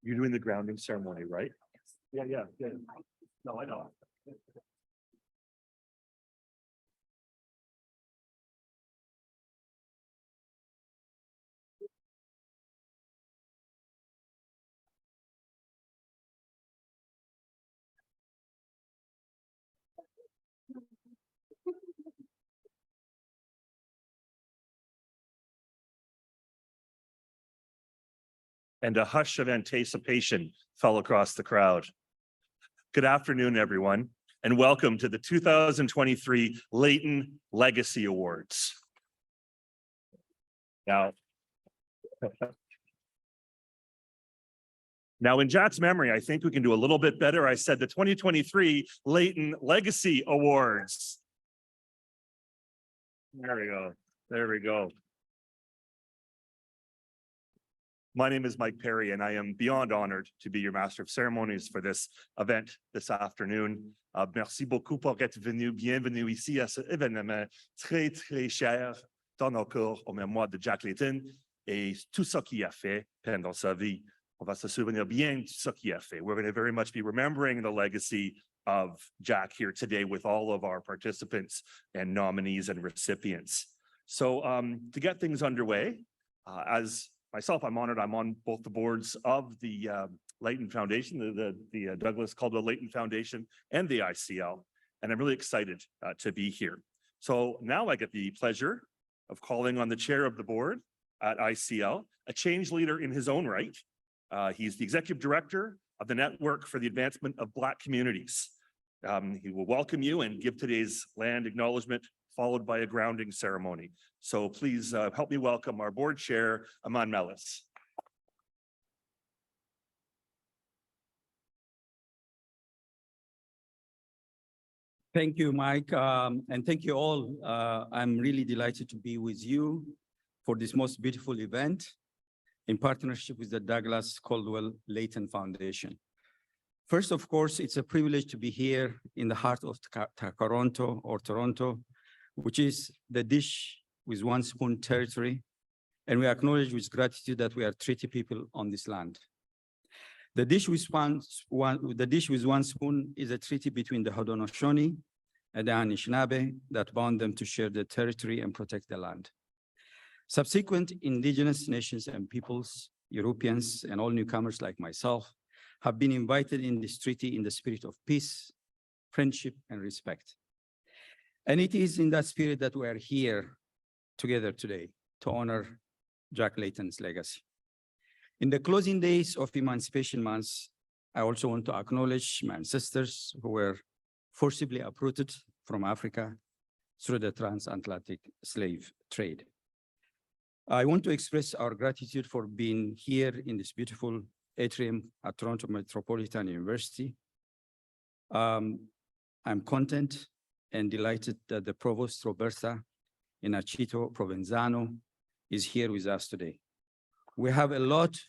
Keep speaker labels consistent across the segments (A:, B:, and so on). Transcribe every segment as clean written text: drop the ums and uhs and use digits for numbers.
A: You're doing the grounding ceremony, right? Yeah. No, I know. And a hush of anticipation fell across the crowd. Good afternoon, everyone, and welcome to the 2023 Layton Legacy Awards. Now, in Jack's memory, I think we can do a little bit better. I said the 2023 Layton Legacy Awards. There we go. My name is Mike Perry, and I am beyond honored to be your Master of Ceremonies for this event this afternoon. Merci beaucoup pour être venu. Bienvenue ici à ce événement très, très cher dans nos cœurs au mémoire de Jack Layton et tout ce qu'il a fait pendant sa vie. On va se souvenir bien de ce qu'il a fait. We're going to very much be remembering the legacy of Jack here today with all of our participants and nominees and recipients. So to get things underway, as myself, I'm honored. I'm on both the boards of the Layton Foundation, the Douglas Caldwell Layton Foundation, and the ICL, and I'm really excited to be here. So now I get the pleasure of calling on the chair of the board at ICL, a change leader in his own right. He's the executive director of the Network for the Advancement of Black Communities. He will welcome you and give today's land acknowledgement, followed by a grounding ceremony. So please help me welcome our board chair, Aman Mellis.
B: Thank you, Mike, and thank you all. I'm really delighted to be with you for this most beautiful event in partnership with the Douglas Caldwell Layton Foundation. First, of course, it's a privilege to be here in the heart of Toronto, which is the dish with one spoon territory, and we acknowledge with gratitude that we are treaty people on this land. The dish with one spoon is a treaty between the Haudenosaunee and the Anishinaabe that bound them to share the territory and protect the land. Subsequent indigenous nations and peoples, Europeans, and all newcomers like myself have been invited in this treaty in the spirit of peace, friendship, and respect. And it is in that spirit that we are here together today to honor Jack Layton's legacy. In the closing days of Emancipation Month, I also want to acknowledge my ancestors who were forcibly uprooted from Africa through the transatlantic slave trade. I want to express our gratitude for being here in this beautiful atrium at Toronto Metropolitan University. I'm content and delighted that the Provost Roberta Inachito Provenzano is here with us today. We have a lot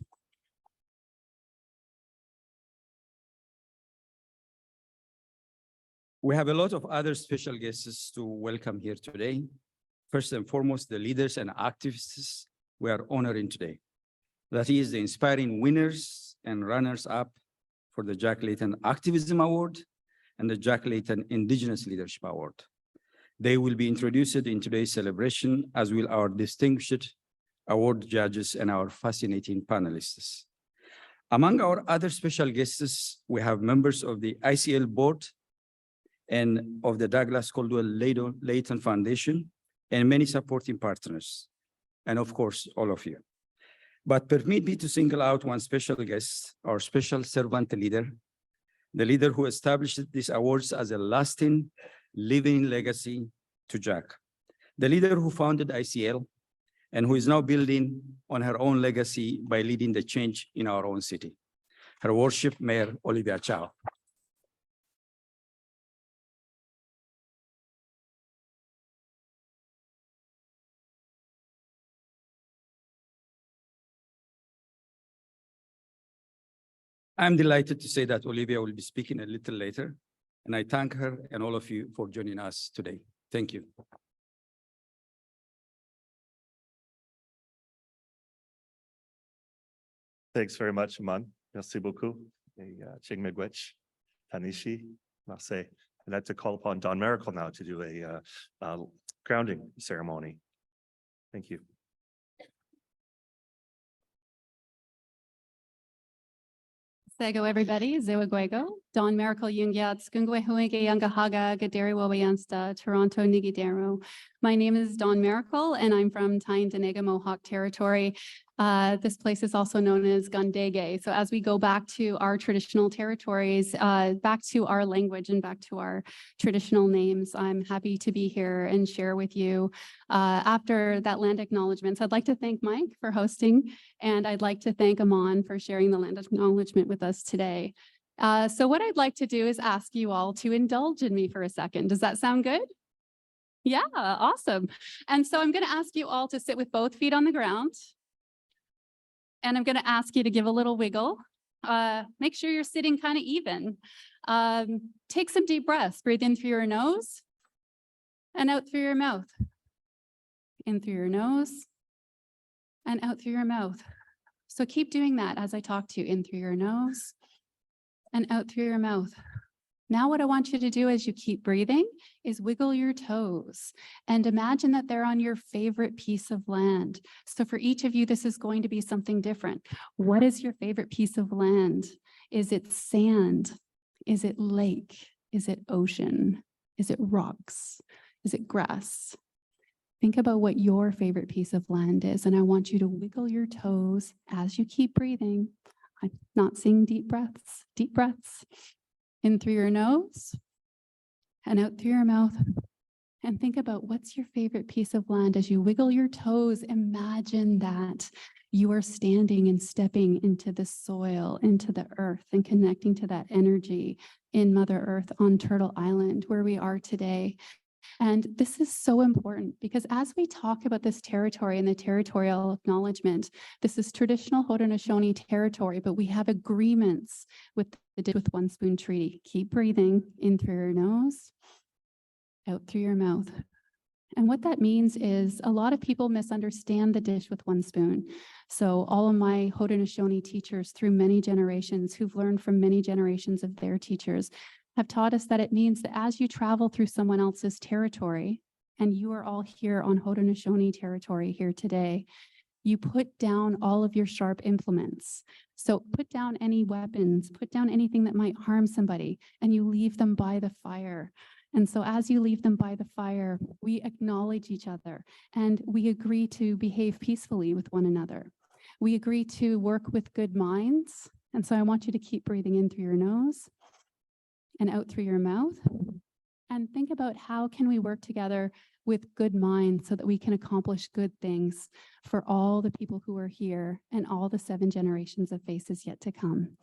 B: of other special guests to welcome here today. First and foremost, the leaders and activists we are honoring today. That is the inspiring winners and runners-up for the Jack Layton Activism Award and the Jack Layton Indigenous Leadership Award. They will be introduced in today's celebration, as will our distinguished award judges and our fascinating panelists. Among our other special guests, we have members of the ICL board and of the Douglas Caldwell Layton Foundation, and many supporting partners. and of course, all of you. But permit me to single out one special guest, our special servant leader, the leader who established these awards as a lasting, living legacy to Jack, the leader who founded ICL and who is now building on her own legacy by leading the change in our own city. Her Worship, Mayor Olivia Chow. I'm delighted to say that Olivia will be speaking a little later, and I thank her and all of you for joining us today. Thank you.
A: Thanks very much, Aman. Merci beaucoup. Ching Miigwech, Tanishi, Marseille. I'd like to call upon Don Miracle now to do a grounding ceremony. Thank you.
C: Sego everybody, Zewagwego, Don Miracle Yungyat, Skungwe Huenge Yangahaga, Gaderi Wawayansta, Toronto Nigidero. My name is Don Miracle and I'm from Tyne-Danego Mohawk Territory. This place is also known as Gundege. So as we go back to our traditional territories, back to our language and back to our traditional names, I'm happy to be here and share with you. After that land acknowledgements, I'd like to thank Mike for hosting, and I'd like to thank Aman for sharing the land acknowledgement with us today. So what I'd like to do is ask you all to indulge in me for a second. Does that sound good? Yeah, awesome. And so I'm going to ask you all to sit with both feet on the ground. And I'm going to ask you to give a little wiggle. Make sure you're sitting kind of even. Take some deep breaths. Breathe in through your nose and out through your mouth. In through your nose and out through your mouth. So keep doing that as I talk to you. In through your nose and out through your mouth. Now what I want you to do as you keep breathing is wiggle your toes and imagine that they're on your favorite piece of land. So for each of you, this is going to be something different. What is your favorite piece of land? Is it sand? Is it lake? Is it ocean? Is it rocks? Is it grass? Think about what your favorite piece of land is, and I want you to wiggle your toes as you keep breathing. I'm not saying deep breaths, deep breaths. In through your nose and out through your mouth. And think about what's your favorite piece of land. As you wiggle your toes, imagine that you are standing and stepping into the soil, into the earth, and connecting to that energy in Mother Earth on Turtle Island, where we are today. And this is so important because as we talk about this territory and the territorial acknowledgement, this is traditional Haudenosaunee territory, but we have agreements with the with One Spoon Treaty. Keep breathing in through your nose, out through your mouth. And what that means is a lot of people misunderstand the dish with one spoon. So all of my Haudenosaunee teachers through many generations who've learned from many generations of their teachers have taught us that it means that as you travel through someone else's territory, and you are all here on Haudenosaunee territory here today, you put down all of your sharp implements. So put down any weapons, put down anything that might harm somebody, and you leave them by the fire. And so as you leave them by the fire, we acknowledge each other and we agree to behave peacefully with one another. We agree to work with good minds. And so I want you to keep breathing in through your nose and out through your mouth. And think about how can we work together with good minds so that we can accomplish good things for all the people who are here and all the 7 generations of faces yet to come.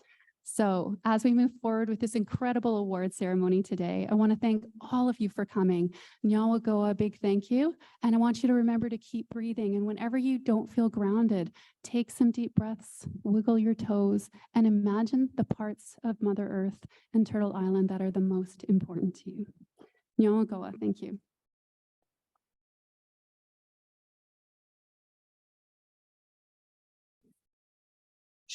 C: So as we move forward with this incredible award ceremony today, I want to thank all of you for coming. Nyawagoa, a big thank you. And I want you to remember to keep breathing. And whenever you don't feel grounded, take some deep breaths, wiggle your toes, and imagine the parts of Mother Earth and Turtle Island that are the most important to you. Nyawagoa, thank you.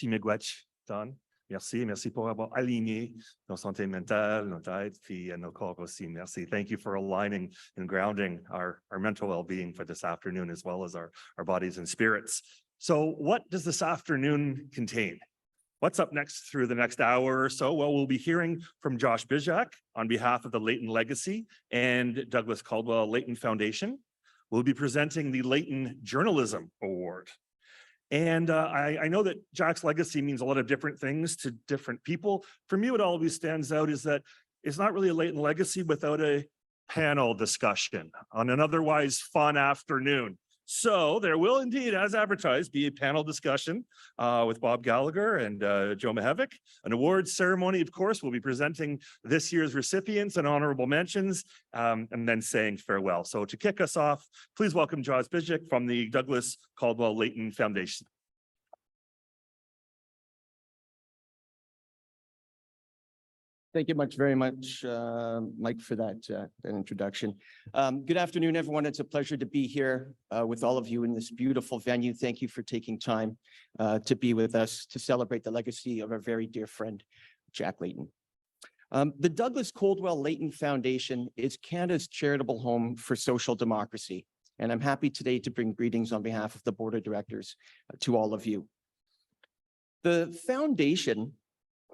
A: Miigwech, Don. Merci, merci pour avoir aligné nos santé mentale, nos têtes, puis nos corps aussi. Merci. Thank you for aligning and grounding our mental well-being for this afternoon, as well as our bodies and spirits. So what does this afternoon contain? What's up next through the next hour or so? Well, we'll be hearing from Josh Bijak on behalf of the Layton Legacy and Douglas Caldwell Layton Foundation. we'll be presenting the Layton Journalism Award. And I know that Jack's legacy means a lot of different things to different people. For me, what always stands out is that it's not really a Layton legacy without a panel discussion on an otherwise fun afternoon. So there will indeed, as advertised, be a panel discussion with Bob Gallagher and Joe Mihevik. An awards ceremony, of course, will be presenting this year's recipients and honorable mentions, and then saying farewell. So to kick us off, please welcome Jaws Bijik from the Douglas Caldwell Layton Foundation.
D: Thank you very much, Mike, for that introduction. Good afternoon, everyone. It's a pleasure to be here with all of you in this beautiful venue. Thank you for taking time to be with us to celebrate the legacy of our very dear friend, Jack Layton. The Douglas Caldwell Layton Foundation is Canada's charitable home for social democracy, and I'm happy today to bring greetings on behalf of the board of directors to all of you. The foundation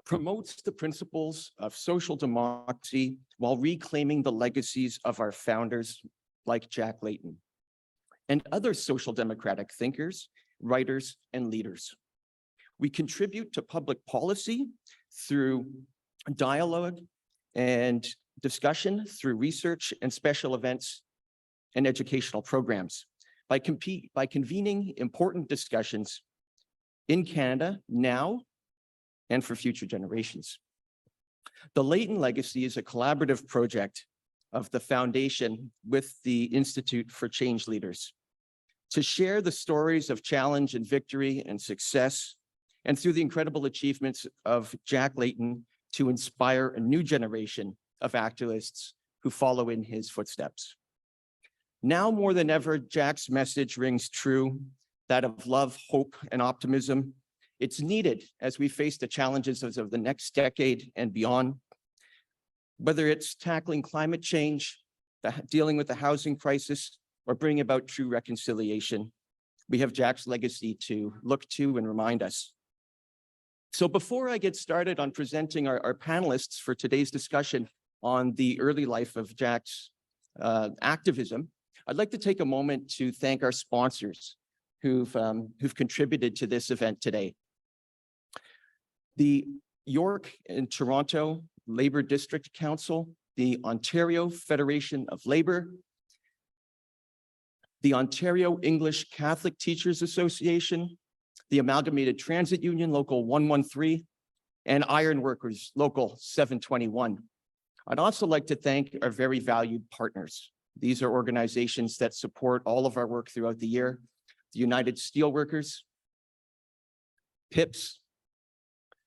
D: promotes the principles of social democracy while reclaiming the legacies of our founders like Jack Layton and other social democratic thinkers, writers, and leaders. We contribute to public policy through dialogue and discussion, through research and special events and educational programs. By convening important discussions in Canada now and for future generations. The Layton Legacy is a collaborative project of the Foundation with the Institute for Change Leaders to share the stories of challenge and victory and success, and through the incredible achievements of Jack Layton to inspire a new generation of activists who follow in his footsteps. Now more than ever, Jack's message rings true, that of love, hope, and optimism. It's needed as we face the challenges of the next decade and beyond. Whether it's tackling climate change, dealing with the housing crisis, or bringing about true reconciliation, we have Jack's legacy to look to and remind us. So before I get started on presenting our panelists for today's discussion on the early life of Jack's activism, I'd like to take a moment to thank our sponsors who've contributed to this event today. The York and Toronto Labour District Council, the Ontario Federation of Labour, the Ontario English Catholic Teachers Association, the Amalgamated Transit Union, Local 113, and Iron Workers, Local 721. I'd also like to thank our very valued partners. These are organizations that support all of our work throughout the year. The United Steelworkers, PIPS,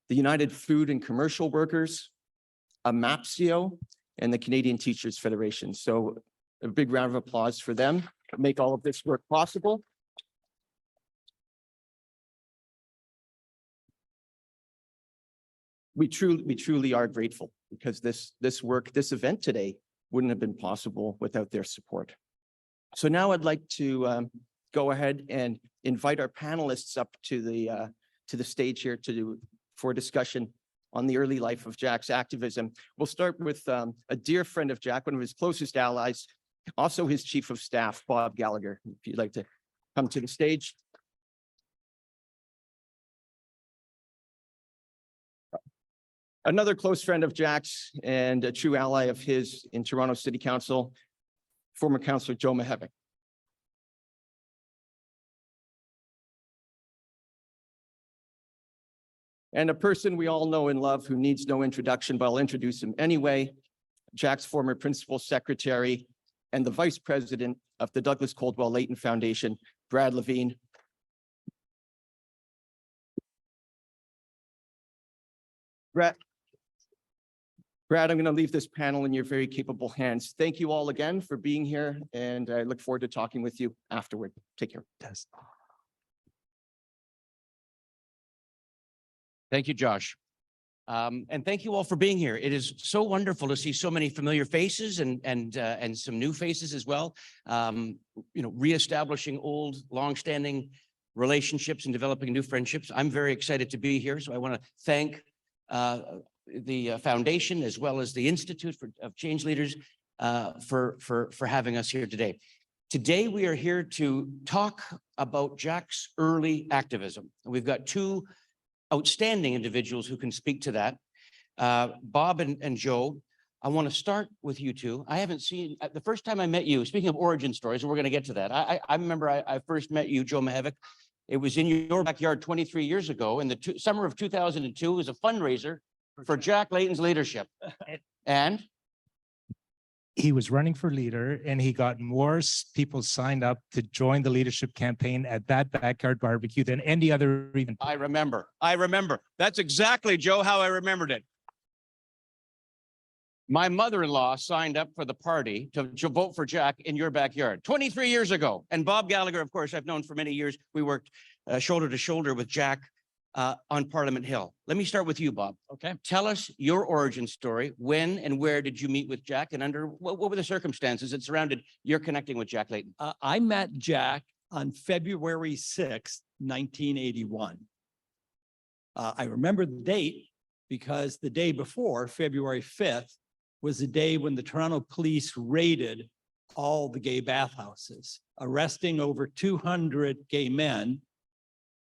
D: the United Food and Commercial Workers, AMAPSIO, and the Canadian Teachers Federation. So a big round of applause for them to make all of this work possible. We truly are grateful, because this event today wouldn't have been possible without their support. So now I'd like to go ahead and invite our panelists up to the stage here for a discussion on the early life of Jack's activism. We'll start with a dear friend of Jack, one of his closest allies, also his chief of staff, Bob Gallagher, if you'd like to come to the stage. Another close friend of Jack's and a true ally of his in Toronto City Council, former Councillor Joe Mihevik. And a person we all know and love who needs no introduction, but I'll introduce him anyway. Jack's former principal secretary and the vice president of the Douglas Caldwell Layton Foundation, Brad Levine. Brad, I'm going to leave this panel in your very capable hands. Thank you all again for being here, and I look forward to talking with you afterward. Take care.
E: Thank you, Josh. And thank you all for being here. It is so wonderful to see so many familiar faces and some new faces as well. Reestablishing old, longstanding relationships and developing new friendships. I'm very excited to be here. So I want to thank the foundation as well as the Institute of Change Leaders for having us here today. Today, we are here to talk about Jack's early activism. We've got two outstanding individuals who can speak to that. Bob and Joe, I want to start with you two. I haven't seen, the first time I met you, speaking of origin stories, and we're going to get to that. I remember I first met you, Joe Mahevic. It was in your backyard 23 years ago in the summer of 2002. It was a fundraiser for Jack Layton's leadership. And
F: he was running for leader and he got more people signed up to join the leadership campaign at that backyard barbecue than any other event.
E: I remember. That's exactly, Joe, how I remembered it. My mother-in-law signed up for the party to vote for Jack in your backyard 23 years ago. And Bob Gallagher, of course, I've known for many years. We worked shoulder to shoulder with Jack on Parliament Hill. Let me start with you, Bob.
G: Okay.
E: Tell us your origin story. When and where did you meet with Jack, and under what were the circumstances that surrounded your connecting with Jack Layton?
G: I met Jack on February 6th, 1981. I remember the date because the day before, February 5th, was the day when the Toronto police raided all the gay bathhouses, arresting over 200 gay men,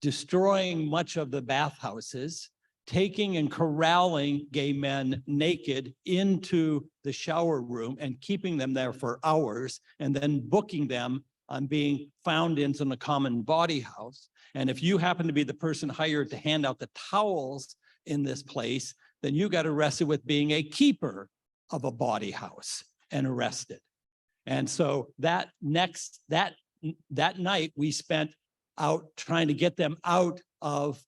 G: destroying much of the bathhouses, taking and corralling gay men naked into the shower room and keeping them there for hours, and then booking them on being found in a common body house. And if you happen to be the person hired to hand out the towels in this place, then you got arrested with being a keeper of a body house and arrested. And so that night we spent out trying to get them out of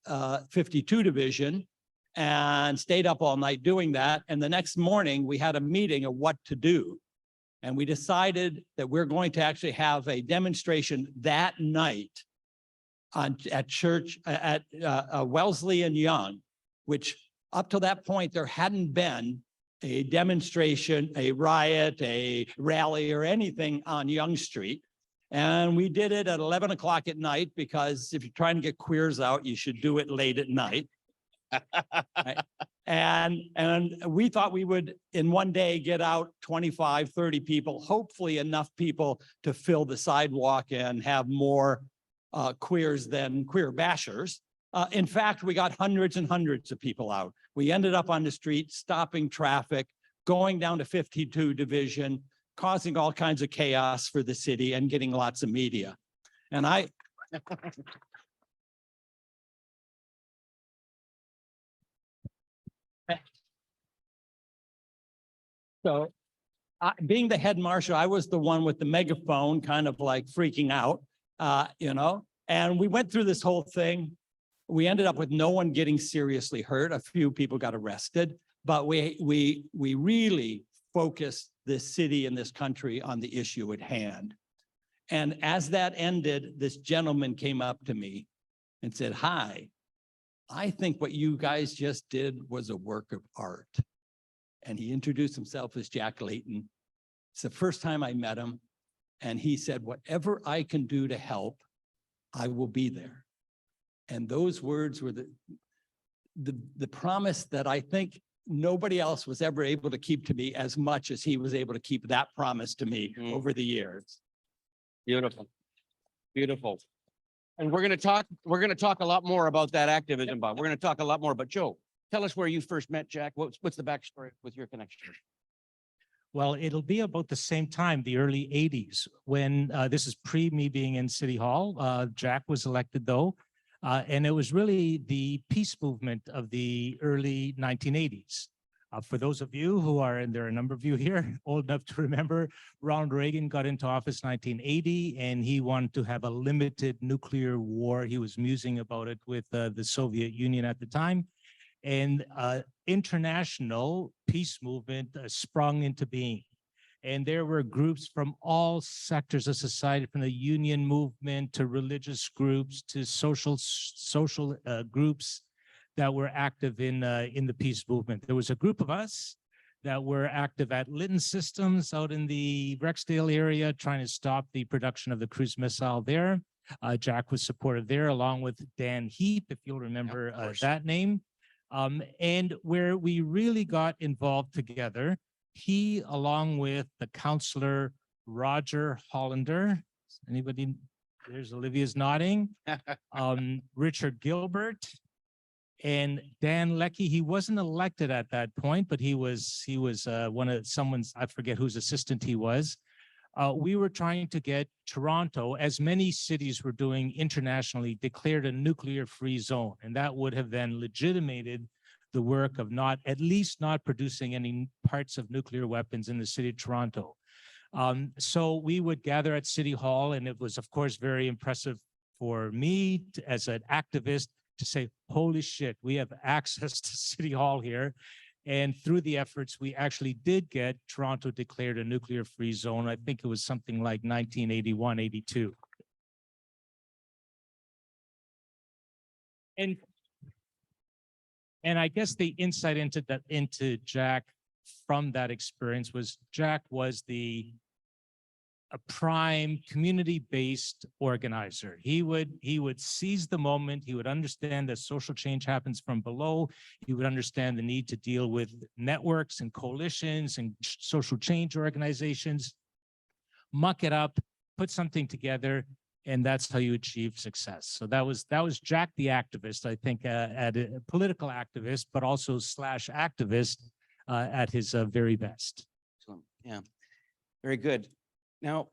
G: 52 Division and stayed up all night doing that. And the next morning we had a meeting of what to do. And we decided that we're going to actually have a demonstration that night at church at Wellesley and Yonge, which up to that point, there hadn't been a demonstration, a riot, a rally, or anything on Yonge Street. And we did it at 11 o'clock at night because if you're trying to get queers out, you should do it late at night. Right? And we thought we would, in one day, get out 25, 30 people, hopefully enough people to fill the sidewalk and have more queers than queer bashers. In fact, we got hundreds and hundreds of people out. We ended up on the street, stopping traffic, going down to 52 Division, causing all kinds of chaos for the city and getting lots of media. And so being the head marshal, I was the one with the megaphone kind of like freaking out, and we went through this whole thing. We ended up with no one getting seriously hurt. A few people got arrested, but we really focused this city and this country on the issue at hand. And as that ended, this gentleman came up to me and said, "Hi, I think what you guys just did was a work of art." And he introduced himself as Jack Layton. It's the first time I met him. And he said, "Whatever I can do to help, I will be there." And those words were the promise that I think nobody else was ever able to keep to me as much as he was able to keep that promise to me over the years.
E: Beautiful. Beautiful. And we're going to talk a lot more about that activism, Bob. We're going to talk a lot more, but Joe, tell us where you first met Jack. What's the backstory with your connection?
F: Well, it'll be about the same time, the early 80s, when this is pre me being in City Hall. Jack was elected though. And it was really the peace movement of the early 1980s. For those of you who are, and there are a number of you here, old enough to remember, Ronald Reagan got into office 1980, and he wanted to have a limited nuclear war. He was musing about it with the Soviet Union at the time. And international peace movement sprung into being. And there were groups from all sectors of society, from the union movement to religious groups to social groups that were active in the peace movement. There was a group of us that were active at Layton Systems out in the Rexdale area, trying to stop the production of the cruise missile there. Jack was supportive there, along with Dan Heap, if you'll remember that name. And where we really got involved together, he, along with the councillor Roger Hollander. Anybody? There's Olivia's nodding. Richard Gilbert and Dan Leckie. He wasn't elected at that point, but he was one of someone's, I forget whose assistant he was. We were trying to get Toronto, as many cities were doing internationally, declared a nuclear-free zone, and that would have then legitimated the work of at least not producing any parts of nuclear weapons in the city of Toronto. So we would gather at City Hall, and it was, of course, very impressive for me as an activist to say, holy shit, we have access to City Hall here. And through the efforts, we actually did get Toronto declared a nuclear-free zone. I think it was something like 1981, 82. And I guess the insight into Jack from that experience was Jack was a prime community-based organizer. He would seize the moment. He would understand that social change happens from below. He would understand the need to deal with networks and coalitions and social change organizations, muck it up, put something together, and that's how you achieve success. So that was Jack the activist, I think, at a political activist, but also / activist at his very best.
E: Excellent. Yeah, very good. Now,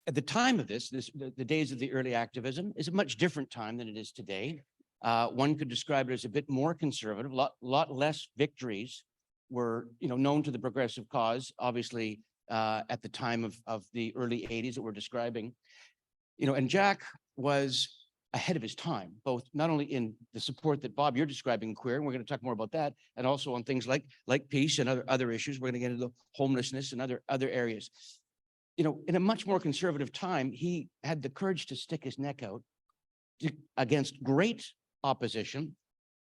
E: at the time of the days of the early activism is a much different time than it is today. One could describe it as a bit more conservative, lot less victories were, known to the progressive cause, obviously, at the time of the early 80s that we're describing. And Jack was ahead of his time, both not only in the support that Bob, you're describing queer, and we're going to talk more about that, and also on things like peace and other issues. We're going to get into homelessness and other areas. In a much more conservative time, he had the courage to stick his neck out against great opposition.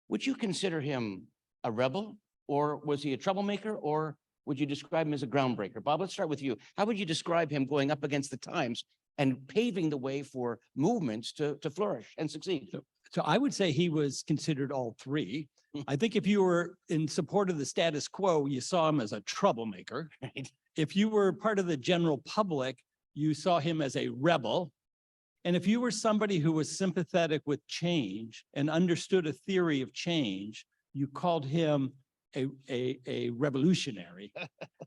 E: Would you consider him a rebel, or was he a troublemaker, or would you describe him as a groundbreaker? Bob, let's start with you. How would you describe him going up against the times and paving the way for movements to flourish and succeed?
G: So I would say he was considered all three. I think if you were in support of the status quo, you saw him as a troublemaker.
E: Right.
G: If you were part of the general public, you saw him as a rebel. And if you were somebody who was sympathetic with change and understood a theory of change, you called him a revolutionary.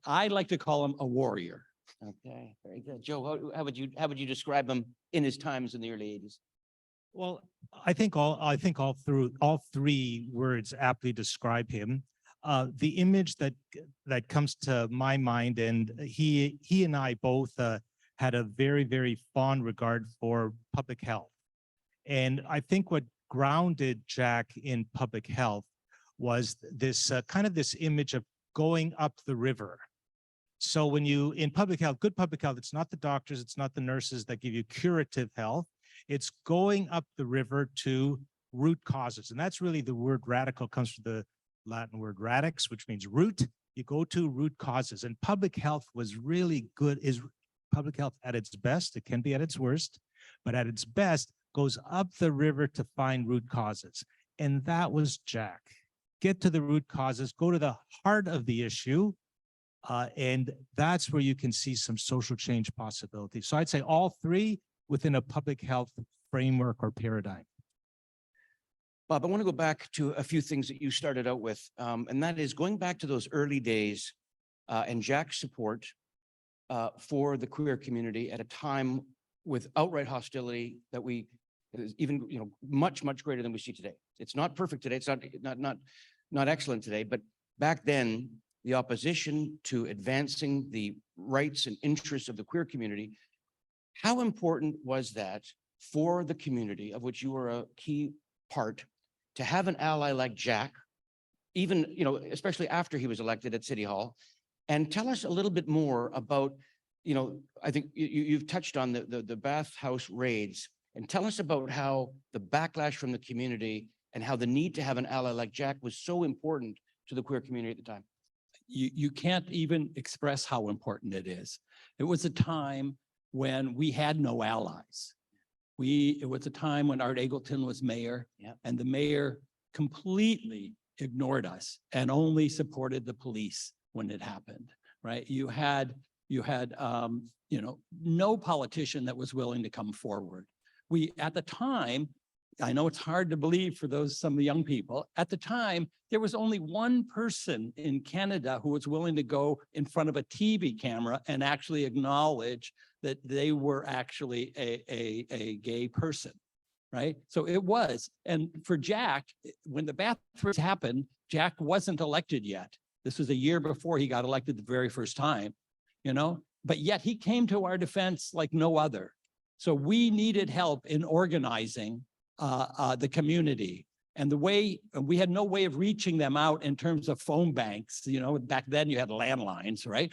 G: I like to call him a warrior.
E: Okay, very good. Joe, how would you describe him in his times in the early 80s?
F: Well, I think all three words aptly describe him. The image that comes to my mind, and he and I both had a very, very fond regard for public health. And I think what grounded Jack in public health was this kind of this image of going up the river. So when in public health, good public health, it's not the doctors, it's not the nurses that give you curative health. It's going up the river to root causes. And that's really the word radical comes from the Latin word radix, which means root. You go to root causes. And public health was really good, is public health at its best. It can be at its worst, but at its best goes up the river to find root causes. And that was Jack. Get to the root causes, go to the heart of the issue, and that's where you can see some social change possibilities. So I'd say all three within a public health framework or paradigm.
E: Bob, I want to go back to a few things that you started out with, and that is going back to those early days and Jack's support for the queer community at a time with outright hostility that is even much greater than we see today. It's not perfect today. It's not excellent today, but back then the opposition to advancing the rights and interests of the queer community. How important was that for the community of which you were a key part to have an ally like Jack, even, especially after he was elected at City Hall? And tell us a little bit more about, I think you've touched on the bathhouse raids, and tell us about how the backlash from the community and how the need to have an ally like Jack was so important to the queer community at the time.
G: You can't even express how important it is. It was a time when we had no allies. It was a time when Art Eggleton was mayor, and the mayor completely ignored us and only supported the police when it happened, right? You had You had, no politician that was willing to come forward. We, at the time, I know it's hard to believe for some of the young people. At the time, there was only one person in Canada who was willing to go in front of a TV camera and actually acknowledge that they were actually a gay person, right? So it was. And for Jack, when the bathrooms happened, Jack wasn't elected yet. This was a year before he got elected the very first time, but yet he came to our defense like no other. So we needed help in organizing the community. And we had no way of reaching them out in terms of phone banks, back then you had landlines, right?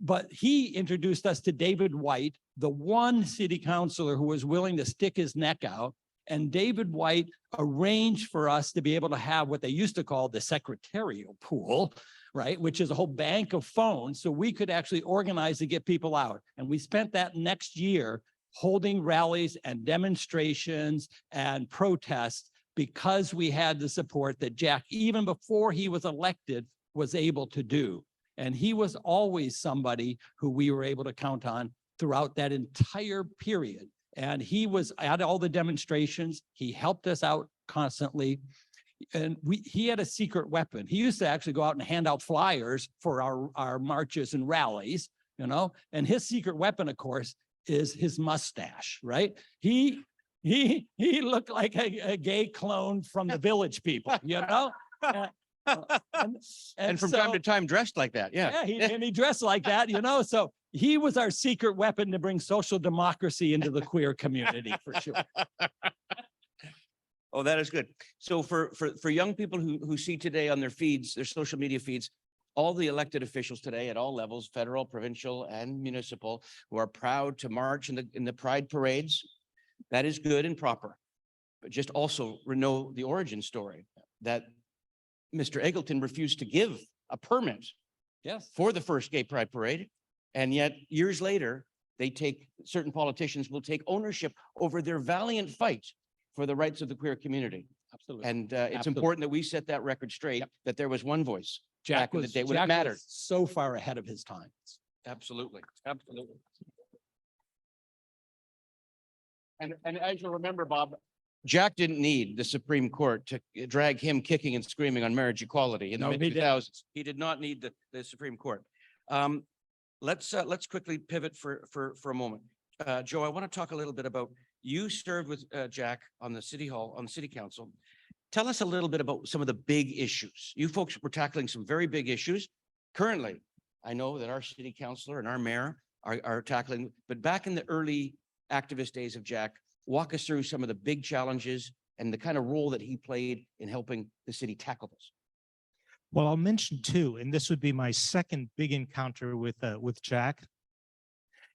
G: But he introduced us to David White, the one city councilor who was willing to stick his neck out. And David White arranged for us to be able to have what they used to call the secretarial pool, right? Which is a whole bank of phones. So we could actually organize to get people out. And we spent that next year holding rallies and demonstrations and protests because we had the support that Jack, even before he was elected, was able to do. And he was always somebody who we were able to count on throughout that entire period. And he was at all the demonstrations. He helped us out constantly. And he had a secret weapon. He used to actually go out and hand out flyers for our marches and rallies, and his secret weapon, of course, is his mustache, right? He looked like a gay clone from the Village People,
E: And from time to time dressed like that. Yeah.
G: Yeah, he dressed like that, so he was our secret weapon to bring social democracy into the queer community for sure.
E: Oh, that is good. So for young people who see today on their feeds, their social media feeds, all the elected officials today at all levels, federal, provincial, and municipal, who are proud to march in the pride parades, that is good and proper. But just also know the origin story that Mr. Eggleton refused to give a permit for the first gay pride parade. And yet years later, certain politicians will take ownership over their valiant fight for the rights of the queer community.
G: Absolutely.
E: And it's important that we set that record straight, that there was one voice
G: Jack
E: back in the day when it
G: Jack
E: mattered.
G: was so far ahead of his time.
E: Absolutely. Absolutely. And as you remember, Bob, Jack didn't need the Supreme Court to drag him kicking and screaming on marriage equality in the mid-2000s. He did not need the Supreme Court. Let's quickly pivot for a moment. Joe, I want to talk a little bit about, you served with Jack on the city council. Tell us a little bit about some of the big issues. You folks were tackling some very big issues. Currently, I know that our city councilor and our mayor are tackling, but back in the early activist days of Jack, walk us through some of the big challenges and the kind of role that he played in helping the city tackle this.
F: Well, I'll mention two, and this would be my second big encounter with Jack,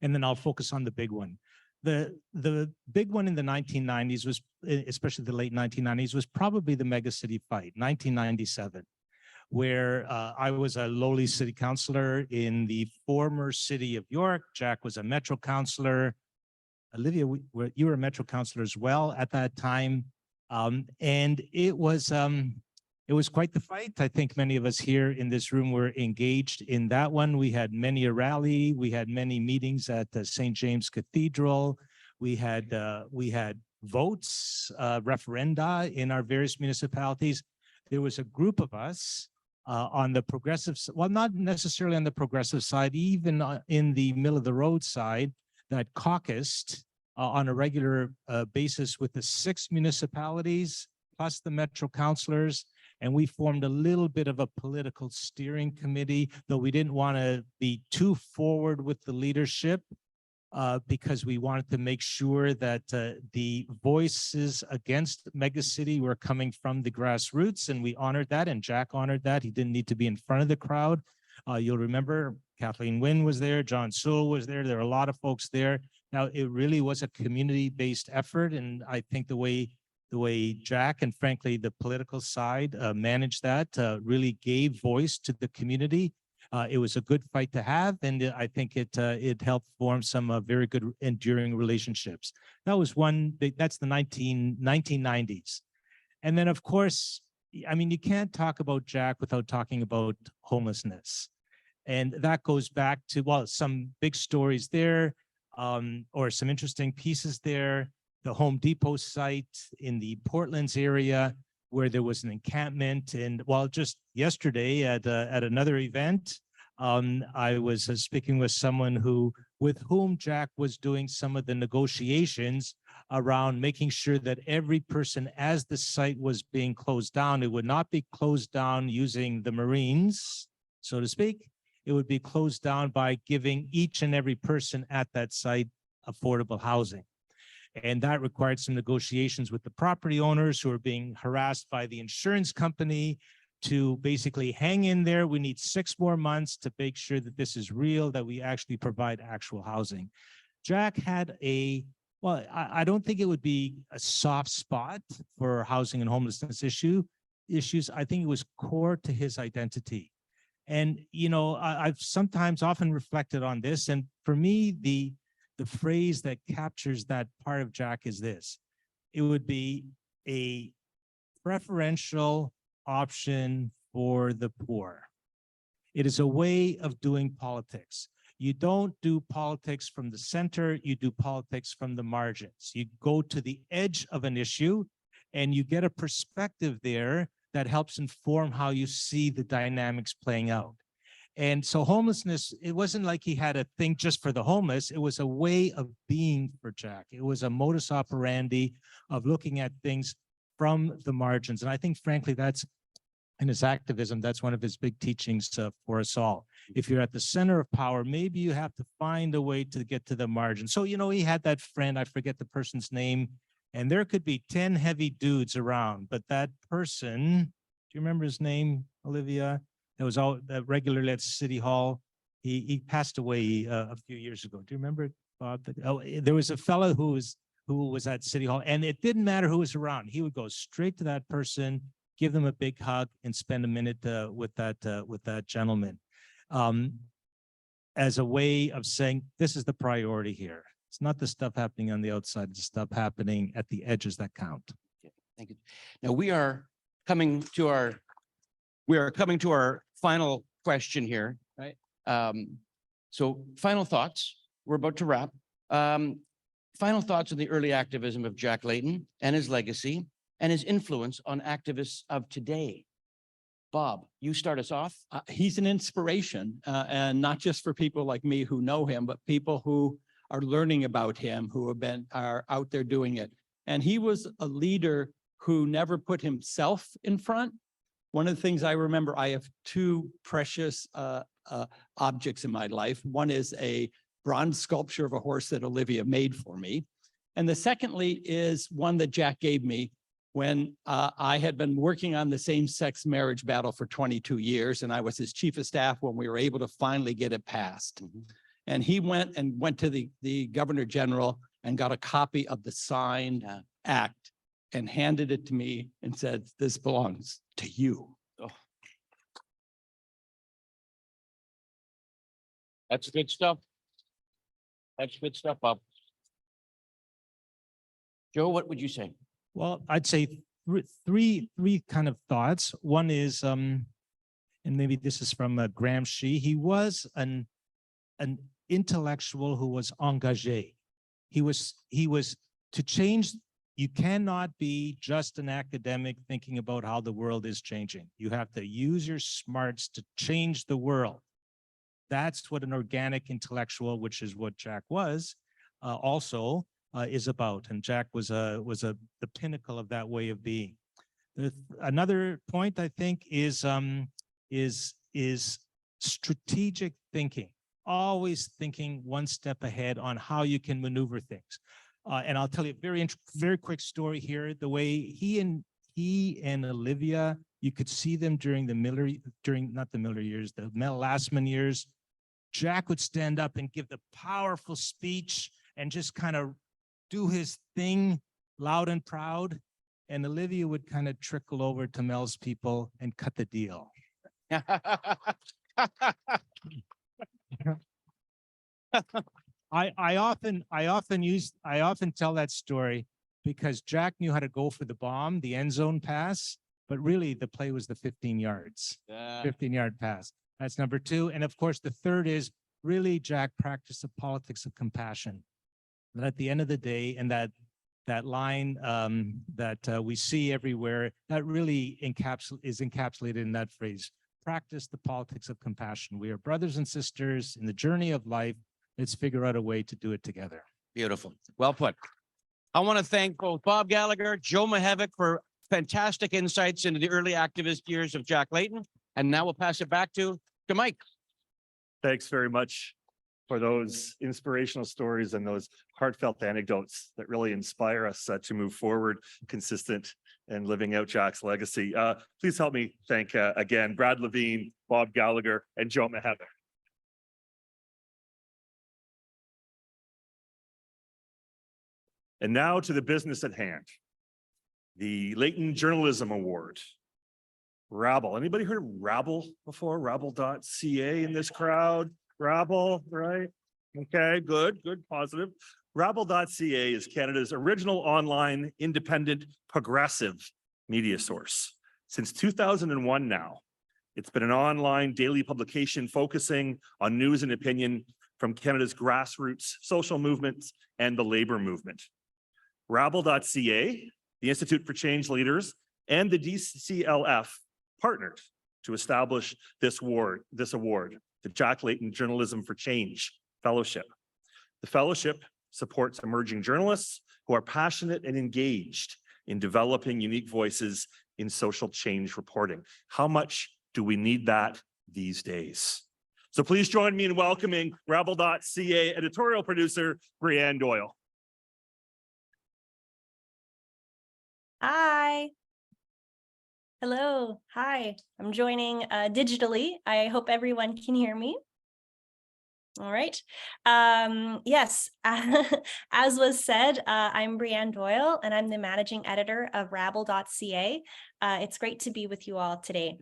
F: and then I'll focus on the big one. The big one in the 1990s was, especially the late 1990s, was probably the mega city fight, 1997, where I was a lowly city councilor in the former city of York. Jack was a metro councilor. Olivia, you were a metro councilor as well at that time, and it was quite the fight. I think many of us here in this room were engaged in that one. We had many a rally. We had many meetings at the St. James Cathedral. We had votes, referenda in our various municipalities. There was a group of us on the progressive, well, not necessarily on the progressive side, even in the middle of the road side, that caucused on a regular basis with the 6 municipalities plus the metro councilors. And we formed a little bit of a political steering committee, though we didn't want to be too forward with the leadership because we wanted to make sure that the voices against megacity were coming from the grassroots, and we honored that, and Jack honored that. He didn't need to be in front of the crowd. You'll remember Kathleen Wynne was there, John Sewell was there. There were a lot of folks there. Now, it really was a community-based effort, and I think the way Jack and frankly the political side managed that really gave voice to the community. It was a good fight to have, and I think it helped form some very good enduring relationships. That was one. That's the 1990s, and then of course, I mean, you can't talk about Jack without talking about homelessness. And that goes back to, well, some big stories there, or some interesting pieces there. The Home Depot site in the Portland's area where there was an encampment. And well, just yesterday at another event, I was speaking with someone with whom Jack was doing some of the negotiations around making sure that every person, as the site was being closed down, it would not be closed down using the Marines, so to speak. It would be closed down by giving each and every person at that site affordable housing. And that required some negotiations with the property owners who are being harassed by the insurance company to basically hang in there. We need 6 more months to make sure that this is real, that we actually provide actual housing. Jack had well, I don't think it would be a soft spot for housing and homelessness issues. I think it was core to his identity. And, you know, I've sometimes often reflected on this. And for me, the phrase that captures that part of Jack is this: it would be a preferential option for the poor. It is a way of doing politics. You don't do politics from the center, you do politics from the margins. You go to the edge of an issue and you get a perspective there that helps inform how you see the dynamics playing out. And so homelessness, it wasn't like he had a thing just for the homeless. It was a way of being for Jack. It was a modus operandi of looking at things from the margins. And I think, frankly, that's in his activism, that's one of his big teachings for us all. If you're at the center of power, maybe you have to find a way to get to the margin. So, you know, he had that friend, I forget the person's name, and there could be 10 heavy dudes around, but that person, do you remember his name, Olivia? That was all regularly at City Hall. He passed away a few years ago. Do you remember, Bob? There was a fellow who was at City Hall, and it didn't matter who was around. He would go straight to that person, give them a big hug, and spend a minute with that gentleman, as a way of saying, this is the priority here. It's not the stuff happening on the outside, it's the stuff happening at the edges that count.
E: Okay, thank you. Now we are coming to our final question here.
G: Right.
E: So final thoughts. We're about to wrap. Final thoughts on the early activism of Jack Layton and his legacy and his influence on activists of today. Bob, you start us off.
G: He's an inspiration, and not just for people like me who know him, but people who are learning about him, who are out there doing it. And he was a leader who never put himself in front. One of the things I remember, I have 2 precious objects in my life. One is a bronze sculpture of a horse that Olivia made for me. And the secondly is one that Jack gave me when I had been working on the same-sex marriage battle for 22 years, and I was his chief of staff when we were able to finally get it passed. Mm-hmm. And he went to the governor general and got a copy of the signed act and handed it to me and said, this belongs to you.
E: Oh. That's good stuff. That's good stuff, Bob. Joe, what would you say?
F: Well, I'd say three kind of thoughts. One is, and maybe this is from Gramsci. He was an intellectual who was engagé. He was to change. You cannot be just an academic thinking about how the world is changing. You have to use your smarts to change the world. That's what an organic intellectual, which is what Jack was, also is about. And Jack was the pinnacle of that way of being. Another point I think is strategic thinking. Always thinking one step ahead on how you can maneuver things. And I'll tell you a very quick story here. The way he and Olivia, you could see them during the Lastman years. Jack would stand up and give the powerful speech and just kind of do his thing loud and proud. And Olivia would kind of trickle over to Mel's people and cut the deal. I often tell that story because Jack knew how to go for the bomb, the end zone pass, but really the play was the 15 yards, 15-yard pass. That's number two. And of course, the third is really, Jack, practice the politics of compassion. That at the end of the day, and that line that we see everywhere, that really is encapsulated in that phrase, practice the politics of compassion. We are brothers and sisters in the journey of life. Let's figure out a way to do it together.
E: Beautiful. Well put. I want to thank both Bob Gallagher, Joe Mihevc for fantastic insights into the early activist years of Jack Layton. And now we'll pass it back to Mike.
A: Thanks very much for those inspirational stories and those heartfelt anecdotes that really inspire us to move forward, consistent and living out Jack's legacy. Please help me thank again Brad Levine, Bob Gallagher, and Joe Mihevc. And now to the business at hand. The Layton Journalism Award. Rabble. Anybody heard of Rabble before? Rabble.ca in this crowd? Rabble, right? Okay, good, positive. Rabble.ca is Canada's original online, independent, progressive media source. Since 2001 now, it's been an online daily publication focusing on news and opinion from Canada's grassroots social movements and the labor movement. Rabble.ca, the Institute for Change Leaders, and the DCLF partnered to establish this award, the Jack Layton Journalism for Change Fellowship. The fellowship supports emerging journalists who are passionate and engaged in developing unique voices in social change reporting. How much do we need that these days? So please join me in welcoming Rabble.ca editorial producer, Brianne Doyle.
H: Hi. Hello. Hi. I'm joining digitally. I hope everyone can hear me. All right. Yes, as was said, I'm Brianne Doyle, and I'm the managing editor of Rabble.ca. It's great to be with you all today.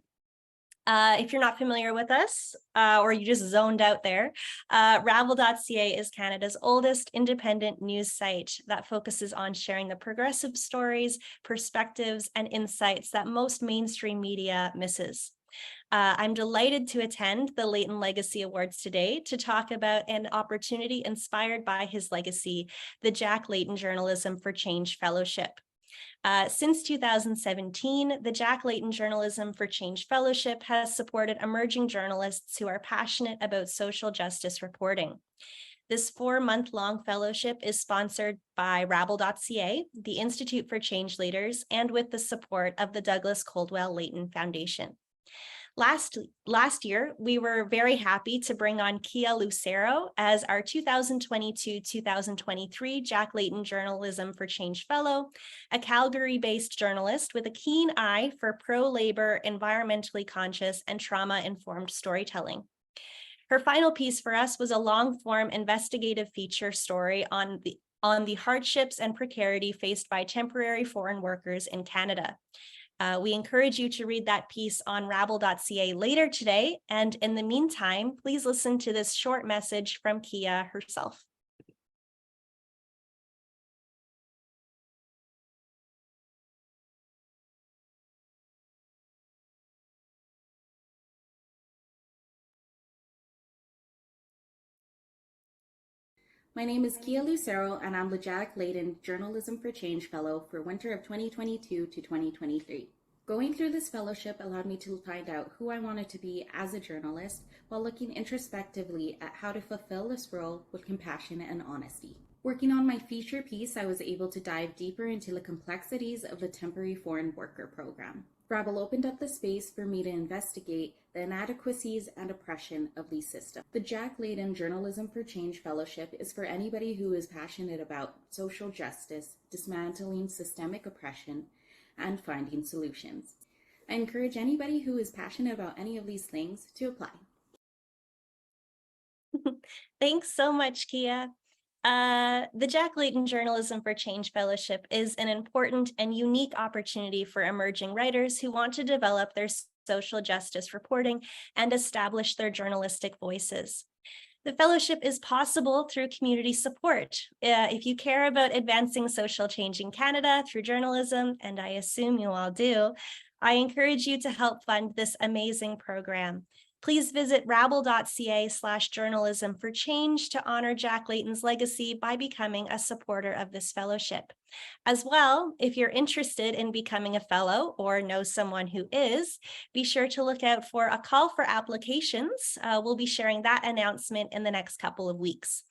H: If you're not familiar with us, or you just zoned out there, Rabble.ca is Canada's oldest independent news site that focuses on sharing the progressive stories, perspectives, and insights that most mainstream media misses. I'm delighted to attend the Layton Legacy Awards today to talk about an opportunity inspired by his legacy, the Jack Layton Journalism for Change Fellowship. Since 2017, the Jack Layton Journalism for Change Fellowship has supported emerging journalists who are passionate about social justice reporting. This 4-month-long fellowship is sponsored by Rabble.ca, the Institute for Change Leaders, and with the support of the Douglas Coldwell Layton Foundation. Last year, we were very happy to bring on Kia Lucero as our 2022-2023 Jack Layton Journalism for Change Fellow, a Calgary-based journalist with a keen eye for pro-labor, environmentally conscious, and trauma-informed storytelling. Her final piece for us was a long-form investigative feature story on the hardships and precarity faced by temporary foreign workers in Canada. We encourage you to read that piece on Rabble.ca later today. And in the meantime, please listen to this short message from Kia herself.
I: My name is Kia Lucero, and I'm the Jack Layton Journalism for Change Fellow for winter of 2022 to 2023. Going through this fellowship allowed me to find out who I wanted to be as a journalist while looking introspectively at how to fulfill this role with compassion and honesty. Working on my feature piece, I was able to dive deeper into the complexities of the temporary foreign worker program. Rabble opened up the space for me to investigate the inadequacies and oppression of these systems. The Jack Layton Journalism for Change Fellowship is for anybody who is passionate about social justice, dismantling systemic oppression, and finding solutions. I encourage anybody who is passionate about any of these things to apply.
H: Thanks so much, Kia. The Jack Layton Journalism for Change Fellowship is an important and unique opportunity for emerging writers who want to develop their social justice reporting and establish their journalistic voices. The fellowship is possible through community support. If you care about advancing social change in Canada through journalism, and I assume you all do, I encourage you to help fund this amazing program. Please visit rabble.ca/journalism for change to honor Jack Layton's legacy by becoming a supporter of this fellowship. As well, if you're interested in becoming a fellow or know someone who is, be sure to look out for a call for applications. We'll be sharing that announcement in the next couple of weeks.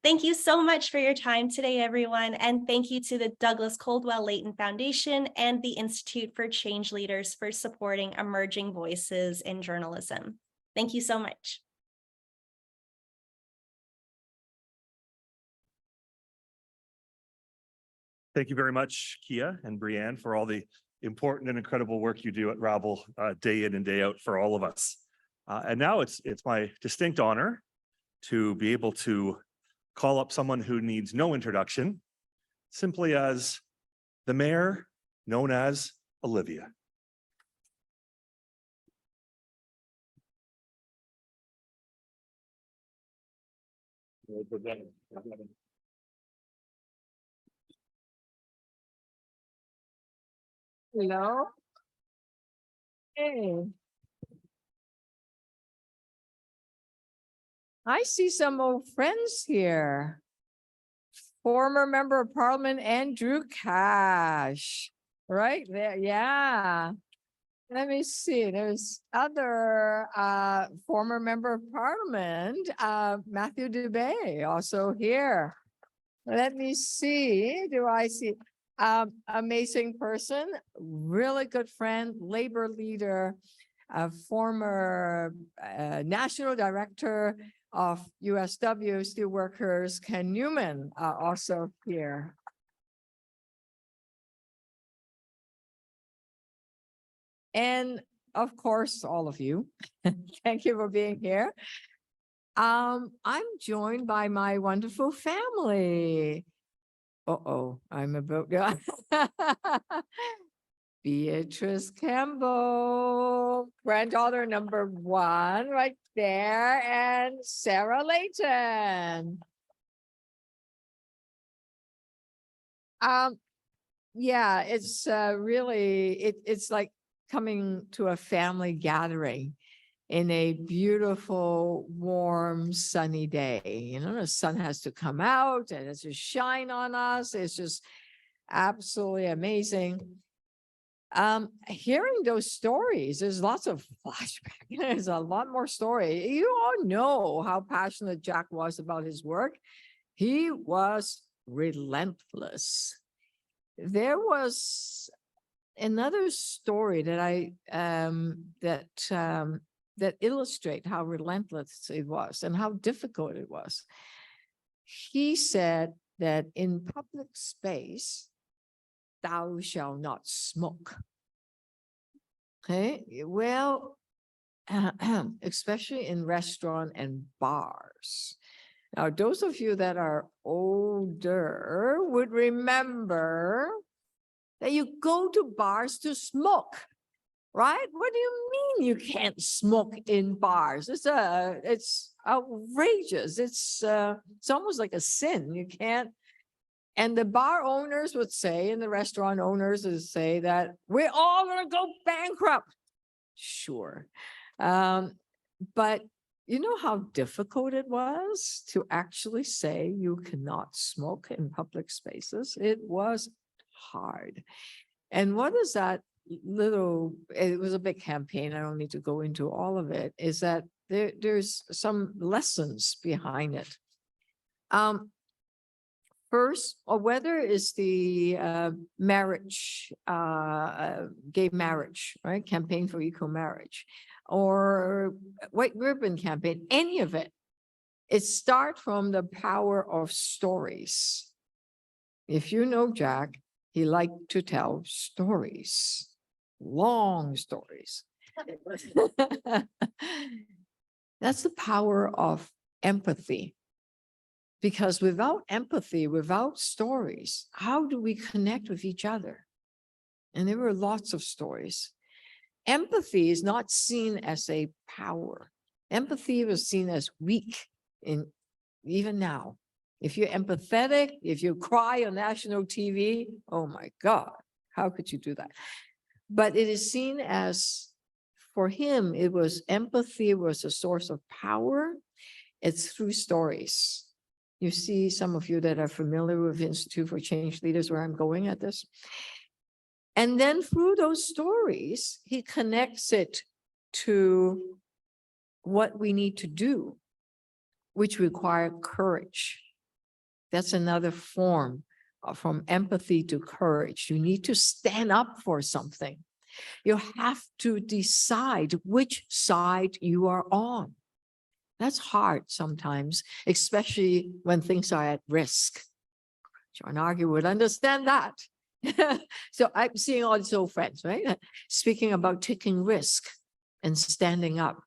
H: Thank you so much for your time today, everyone. And thank you to the Douglas Coldwell Layton Foundation and the Institute for Change Leaders for supporting emerging voices in journalism. Thank you so much.
A: Thank you very much, Kia and Brianne, for all the important and incredible work you do at Rabble day in and day out for all of us. And now it's my distinct honor to be able to call up someone who needs no introduction, simply as the mayor, known as Olivia.
J: Hello. Hey. I see some old friends here. Former Member of Parliament Andrew Cash, right there, yeah. Let me see, there's other former Member of Parliament, Matthew Dubé, also here. Let me see, do I see? Amazing person, really good friend, labor leader, a former national director of USW Steelworkers, Ken Newman, also here. And of course, all of you, thank you for being here. I'm joined by my wonderful family. I'm about Beatrice Campbell, granddaughter number 1 right there, and Sarah Layton. Yeah, it's really, it's like coming to a family gathering in a beautiful, warm, sunny day. You know, the sun has to come out and it's just shine on us. It's just absolutely amazing. Hearing those stories, there's lots of flashback. There's a lot more story. You all know how passionate Jack was about his work. He was relentless. There was another story that that illustrate how relentless it was and how difficult it was. He said that in public space, thou shalt not smoke. Okay, well, especially in restaurant and bars. Now, those of you that are older would remember that you go to bars to smoke, right? What do you mean you can't smoke in bars? It's outrageous. It's almost like a sin. You can't. And the bar owners would say, and the restaurant owners would say that we're all going to go bankrupt. Sure. But you know how difficult it was to actually say you cannot smoke in public spaces? It was hard. And what is that little, it was a big campaign, I don't need to go into all of it, is that there's some lessons behind it. First, or whether it's the marriage, gay marriage, right? Campaign for equal marriage, or white ribbon campaign, any of it, it starts from the power of stories. If you know Jack, he liked to tell stories, long stories. That's the power of empathy. Because without empathy, without stories, how do we connect with each other? And there were lots of stories. Empathy is not seen as a power. Empathy was seen as weak even now. If you're empathetic, if you cry on national TV, oh my God, how could you do that? But it is seen as for him, it was empathy was a source of power. It's through stories. You see, some of you that are familiar with Institute for Change Leaders, where I'm going at this. And then through those stories, he connects it to what we need to do, which require courage. That's another form from empathy to courage. You need to stand up for something. You have to decide which side you are on. That's hard sometimes, especially when things are at risk. John Argy would understand that. So I'm seeing all these old friends, right? Speaking about taking risk and standing up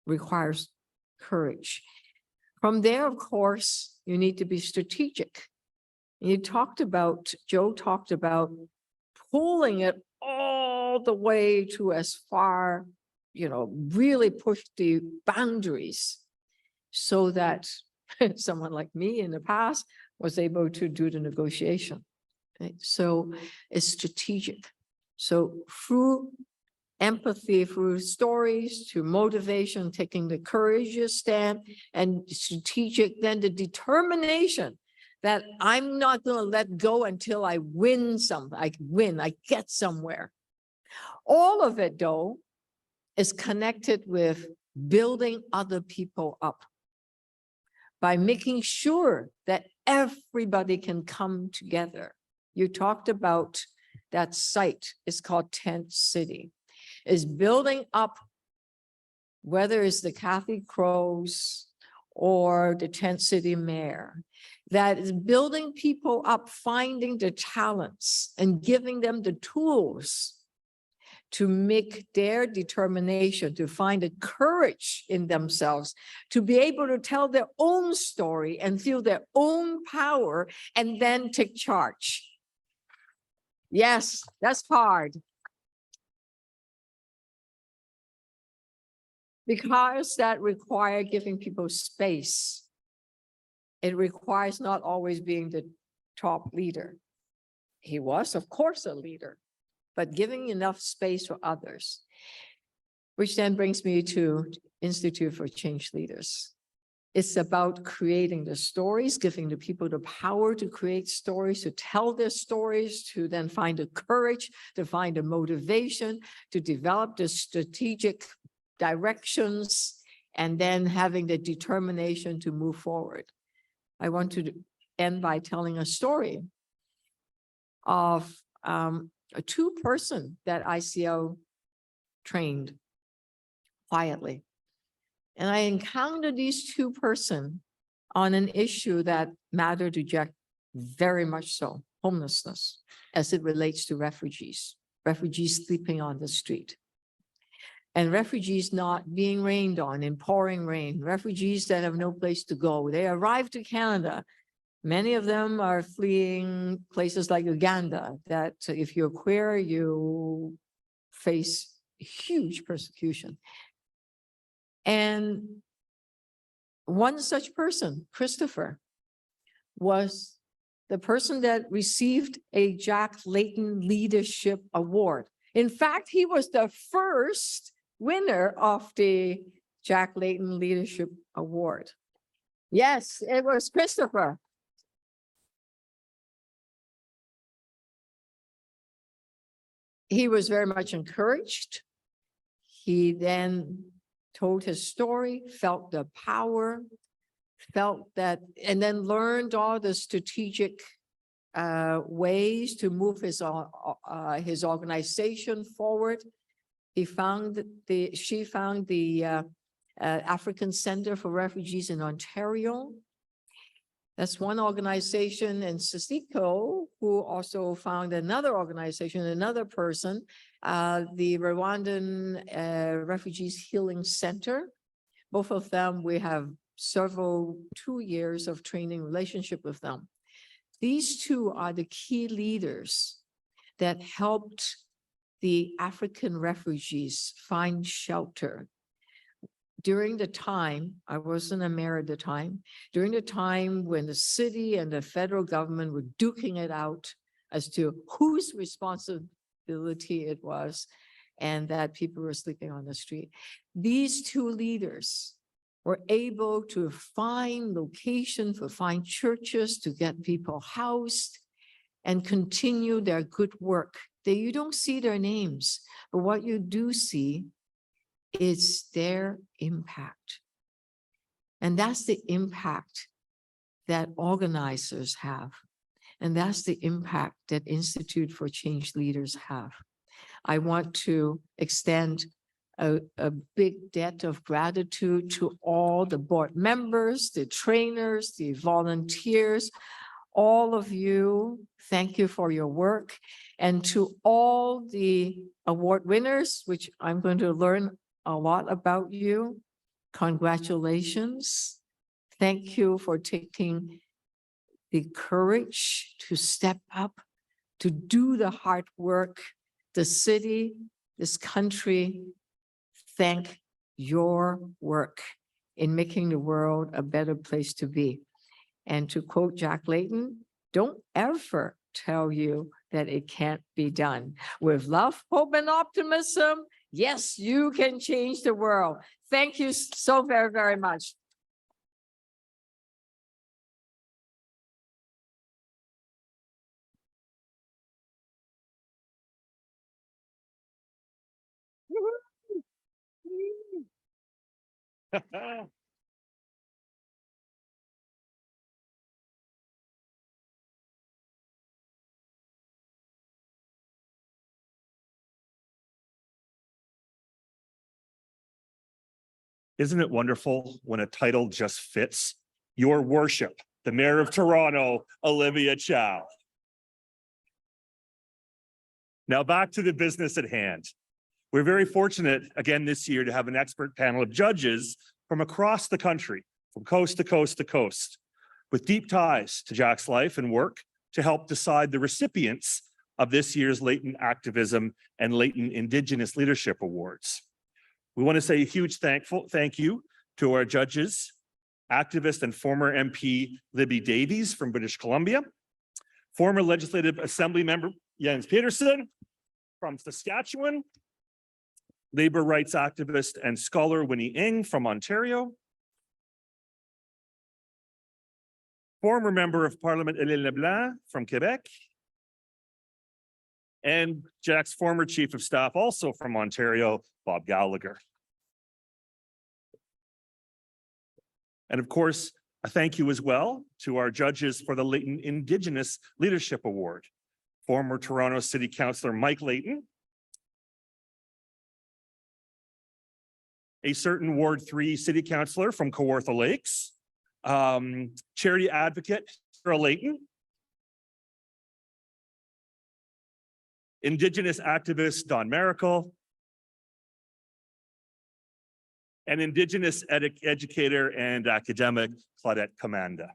J: requires courage. From there, of course, you need to be strategic. Joe talked about pulling it all the way to as far, really push the boundaries so that someone like me in the past was able to do the negotiation. Okay? So it's strategic. So through empathy, through stories, to motivation, taking the courageous stand, and strategic, then the determination that I'm not going to let go until I win something. I get somewhere. All of it, though, is connected with building other people up by making sure that everybody can come together. You talked about that site. It's called Tent City. Is building up, whether it's the Kathy Crows or the Tent City Mayor, that is building people up, finding the talents and giving them the tools to make their determination, to find the courage in themselves, to be able to tell their own story and feel their own power and then take charge. Yes, that's hard. Because that requires giving people space. It requires not always being the top leader. He was, of course, a leader, but giving enough space for others, which then brings me to Institute for Change Leaders. It's about creating the stories, giving the people the power to create stories, to tell their stories, to then find the courage, to find the motivation, to develop the strategic directions, and then having the determination to move forward. I want to end by telling a story of a two-person that ICO trained quietly. And I encountered these two-person on an issue that mattered to Jack very much so, homelessness, as it relates to refugees sleeping on the street. And refugees not being rained on in pouring rain, refugees that have no place to go. They arrive to Canada. Many of them are fleeing places like Uganda, that if you're queer, you face huge persecution. And one such person, Christopher, was the person that received a Jack Layton Leadership Award. In fact, he was the first winner of the Jack Layton Leadership Award. Yes, it was Christopher. He was very much encouraged. He then told his story, felt the power, felt that, and then learned all the strategic ways to move his organization forward. She found the African Center for Refugees in Ontario. That's one organization, and Sisiko, who also found another organization, another person, the Rwandan Refugees Healing Center. Both of them, we have 2 years of training relationship with them. These two are the key leaders that helped the African refugees find shelter. During the time, I wasn't a mayor at the time, during the time when the city and the federal government were duking it out as to whose responsibility it was, and that people were sleeping on the street. These two leaders were able to find locations, to find churches, to get people housed and continue their good work. You don't see their names, but what you do see is their impact. And that's the impact that organizers have. And that's the impact that Institute for Change leaders have. I want to extend a big debt of gratitude to all the board members, the trainers, the volunteers, all of you. Thank you for your work. And to all the award winners, which I'm going to learn a lot about you, congratulations. Thank you for taking the courage to step up, to do the hard work. The city, this country, thank your work in making the world a better place to be. And to quote Jack Layton, don't ever tell you that it can't be done. With love, hope, and optimism, yes, you can change the world. Thank you so very, very much.
A: Isn't it wonderful when a title just fits? Your Worship, the Mayor of Toronto, Olivia Chow. Now back to the business at hand. We're very fortunate again this year to have an expert panel of judges from across the country, from coast to coast to coast, with deep ties to Jack's life and work to help decide the recipients of this year's Layton Activism and Layton Indigenous Leadership Awards. We want to say a huge thank you to our judges, activist and former MP Libby Davies from British Columbia, former Legislative Assembly member Jens Peterson from Saskatchewan, labor rights activist and scholar Winnie Ng from Ontario, former member of Parliament Hélène Leblanc from Quebec, and Jack's former chief of staff, also from Ontario, Bob Gallagher. And of course, a thank you as well to our judges for the Layton Indigenous Leadership Award, former Toronto City Councillor Mike Layton, a certain Ward 3 City Councillor from Kawartha Lakes, charity advocate Sarah Layton, Indigenous activist Don Miracle, and Indigenous educator and academic Claudette Commanda.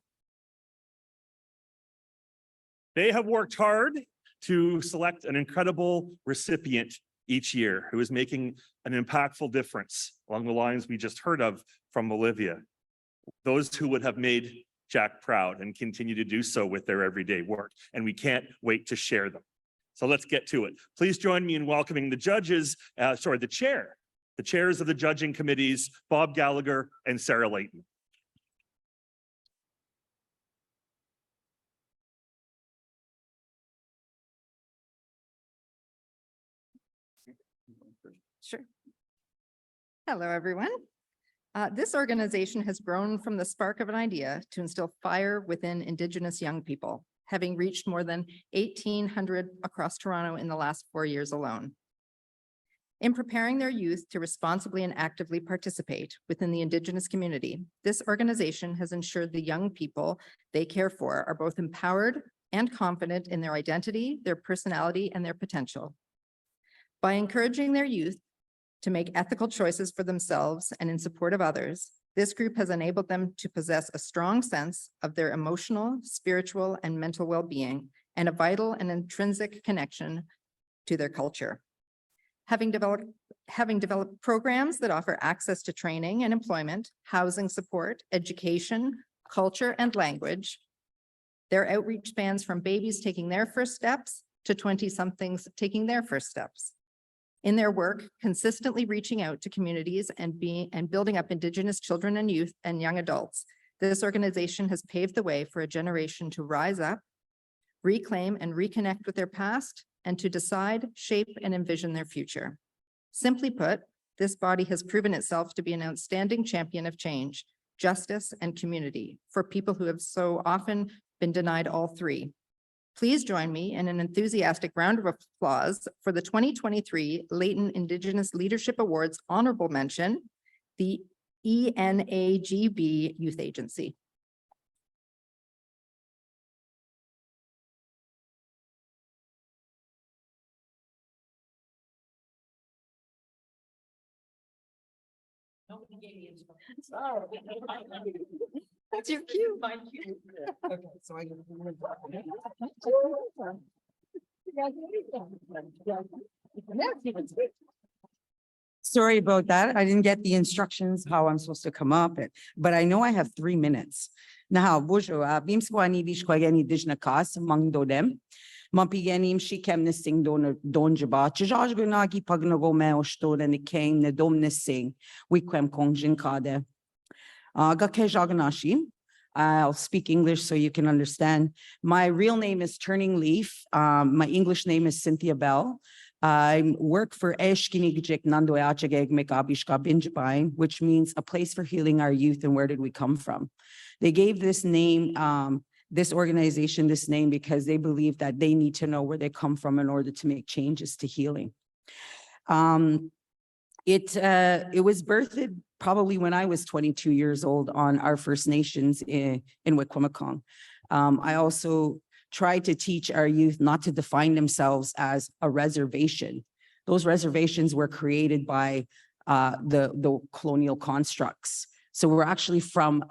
A: They have worked hard to select an incredible recipient each year who is making an impactful difference along the lines we just heard of from Olivia. Those who would have made Jack proud and continue to do so with their everyday work. And we can't wait to share them. So let's get to it. Please join me in welcoming the judges, the chairs of the judging committees, Bob Gallagher and Sarah Layton.
K: Sure. Hello, everyone. This organization has grown from the spark of an idea to instill fire within Indigenous young people, having reached more than 1,800 across Toronto in the last 4 years alone. In preparing their youth to responsibly and actively participate within the Indigenous community, this organization has ensured the young people they care for are both empowered and confident in their identity, their personality, and their potential. By encouraging their youth to make ethical choices for themselves and in support of others, this group has enabled them to possess a strong sense of their emotional, spiritual, and mental well-being, and a vital and intrinsic connection to their culture. Having developed programs that offer access to training and employment, housing support, education, culture, and language, their outreach spans from babies taking their first steps to 20-somethings taking their first steps. In their work, consistently reaching out to communities and building up Indigenous children and youth and young adults, this organization has paved the way for a generation to rise up, reclaim and reconnect with their past, and to decide, shape, and envision their future. Simply put, this body has proven itself to be an outstanding champion of change, justice, and community for people who have so often been denied all three. Please join me in an enthusiastic round of applause for the 2023 Layton Indigenous Leadership Awards honorable mention, the ENAGB Youth Agency. That's your cue. Okay, so
L: Sorry about that. I didn't get the instructions how I'm supposed to come up, but I know I have 3 minutes. Now, bonjour, bim squani bish kwagani dishna kas mang dodem. Mampigenim she kem ne sing don jaba. Chajaj gunagi pagnago me osto and the king ne dom ne sing. We quem kongjin kade. Gakejaganashi. I'll speak English so you can understand. My real name is Turning Leaf. My English name is Cynthia Bell. I work for Eshkinigijik Nandoyachageg Mekabishka Binjabai, which means a place for healing our youth and where did we come from. They gave this name, this organization this name because they believe that they need to know where they come from in order to make changes to healing. It was birthed probably when I was 22 years old on our First Nations in Wikwemekong. I also try to teach our youth not to define themselves as a reservation. Those reservations were created by the colonial constructs. So we're actually from,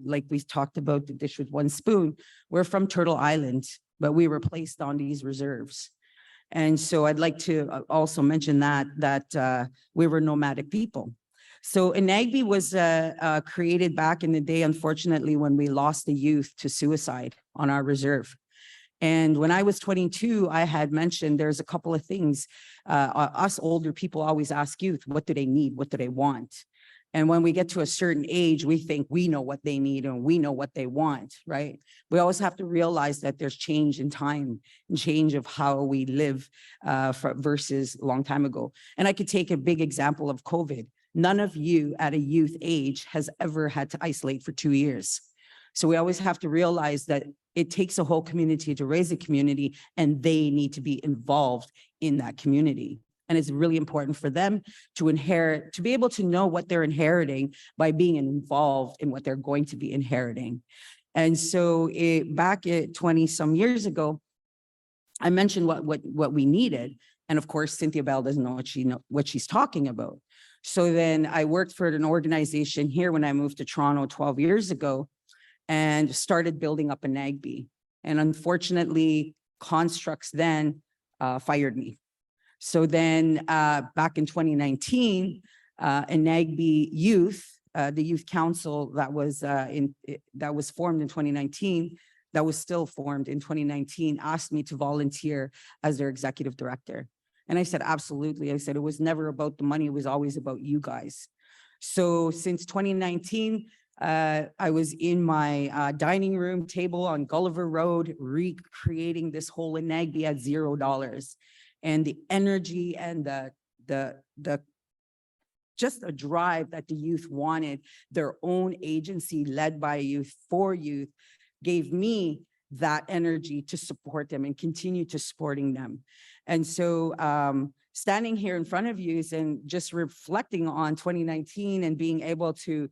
L: like we talked about the dish with one spoon, we're from Turtle Island, but we were placed on these reserves. And so I'd like to also mention that we were nomadic people. So Inagbi was created back in the day, unfortunately, when we lost the youth to suicide on our reserve. And when I was 22, I had mentioned there's a couple of things. Us older people always ask youth, what do they need? What do they want? And when we get to a certain age, we think we know what they need and we know what they want, right? We always have to realize that there's change in time and change of how we live versus a long time ago. And I could take a big example of COVID. None of you at a youth age has ever had to isolate for 2 years. So we always have to realize that it takes a whole community to raise a community and they need to be involved in that community. And it's really important for them to inherit, to be able to know what they're inheriting by being involved in what they're going to be inheriting. And so back at 20 some years ago, I mentioned what we needed. And of course, Cynthia Bell doesn't know what she's talking about. So then I worked for an organization here when I moved to Toronto 12 years ago and started building up a NAGB. And unfortunately, Constructs then fired me. So then back in 2019, NAGB Youth, the Youth Council that was formed in 2019, that was still formed in 2019, asked me to volunteer as their executive director. And I said, absolutely. I said, it was never about the money. It was always about you guys. So since 2019, I was in my dining room table on Gulliver Road, recreating this whole NAGB at $0. And the energy and the just a drive that the youth wanted, their own agency led by youth for youth, gave me that energy to support them and continue to supporting them. And so standing here in front of you and just reflecting on 2019 and being able to,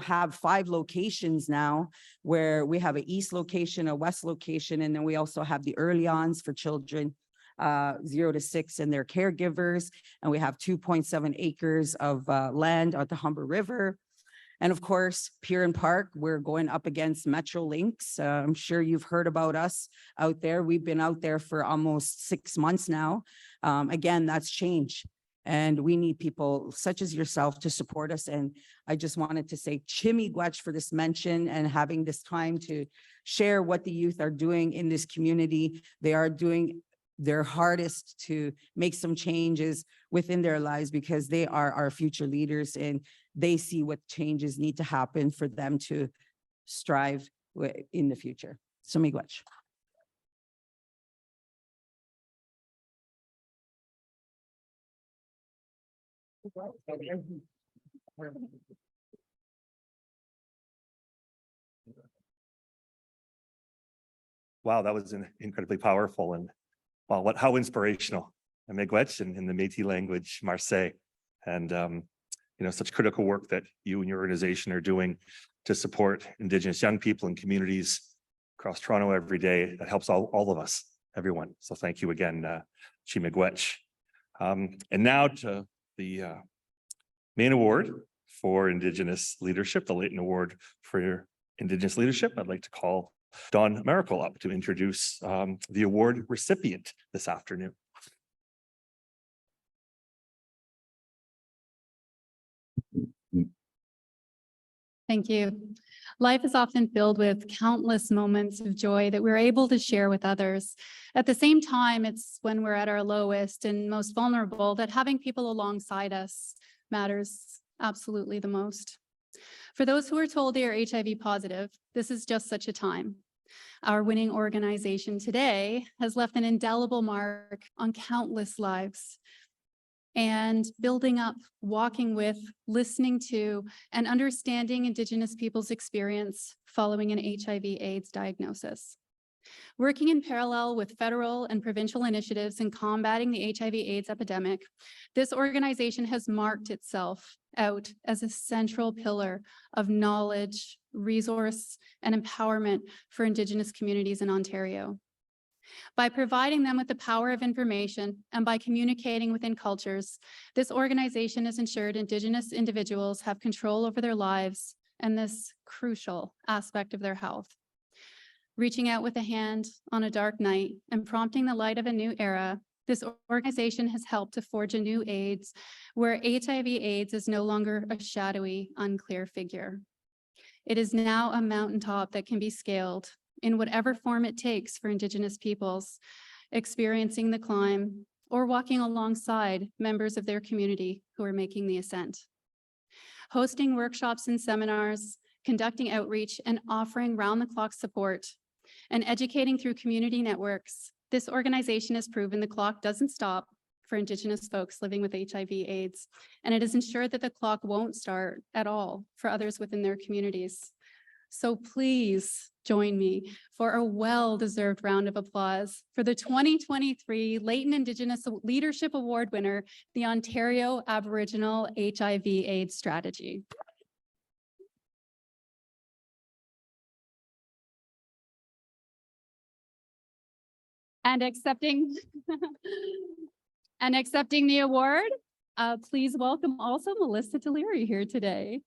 L: have 5 locations now where we have an east location, a west location, and then we also have the early ons for children 0 to 6 and their caregivers. And we have 2.7 acres of land at the Humber River. And of course, Pier and Park, we're going up against Metrolinx. I'm sure you've heard about us out there. We've been out there for almost 6 months now. Again, that's change. And we need people such as yourself to support us. And I just wanted to say Chimmy Gwetch for this mention and having this time to share what the youth are doing in this community. They are doing their hardest to make some changes within their lives because they are our future leaders and they see what changes need to happen for them to strive in the future. So miigwech.
A: Wow, that was incredibly powerful and wow, how inspirational. And miigwech in the Métis language, Marseille. And such critical work that you and your organization are doing to support Indigenous young people and communities across Toronto every day. That helps all of us, everyone. So thank you again, chi miigwech. And now to the main award for Indigenous leadership, the Layton Award for Indigenous Leadership. I'd like to call Don Miracle up to introduce the award recipient this afternoon.
C: Thank you. Life is often filled with countless moments of joy that we're able to share with others. At the same time, it's when we're at our lowest and most vulnerable that having people alongside us matters absolutely the most. For those who are told they are HIV positive, this is just such a time. Our winning organization today has left an indelible mark on countless lives. And building up, walking with, listening to, and understanding Indigenous people's experience following an HIV/AIDS diagnosis. Working in parallel with federal and provincial initiatives in combating the HIV/AIDS epidemic, this organization has marked itself out as a central pillar of knowledge, resource, and empowerment for Indigenous communities in Ontario. By providing them with the power of information and by communicating within cultures, this organization has ensured Indigenous individuals have control over their lives and this crucial aspect of their health. Reaching out with a hand on a dark night and prompting the light of a new era, this organization has helped to forge a new AIDS where HIV/AIDS is no longer a shadowy, unclear figure. It is now a mountaintop that can be scaled in whatever form it takes for Indigenous peoples experiencing the climb or walking alongside members of their community who are making the ascent. Hosting workshops and seminars, conducting outreach, and offering round-the-clock support, and educating through community networks, this organization has proven the clock doesn't stop for Indigenous folks living with HIV/AIDS, and it has ensured that the clock won't start at all for others within their communities. So please join me for a well-deserved round of applause for the 2023 Layton Indigenous Leadership Award winner, the Ontario Aboriginal HIV/AIDS Strategy. And accepting the award, please welcome also Melissa Deliri here today.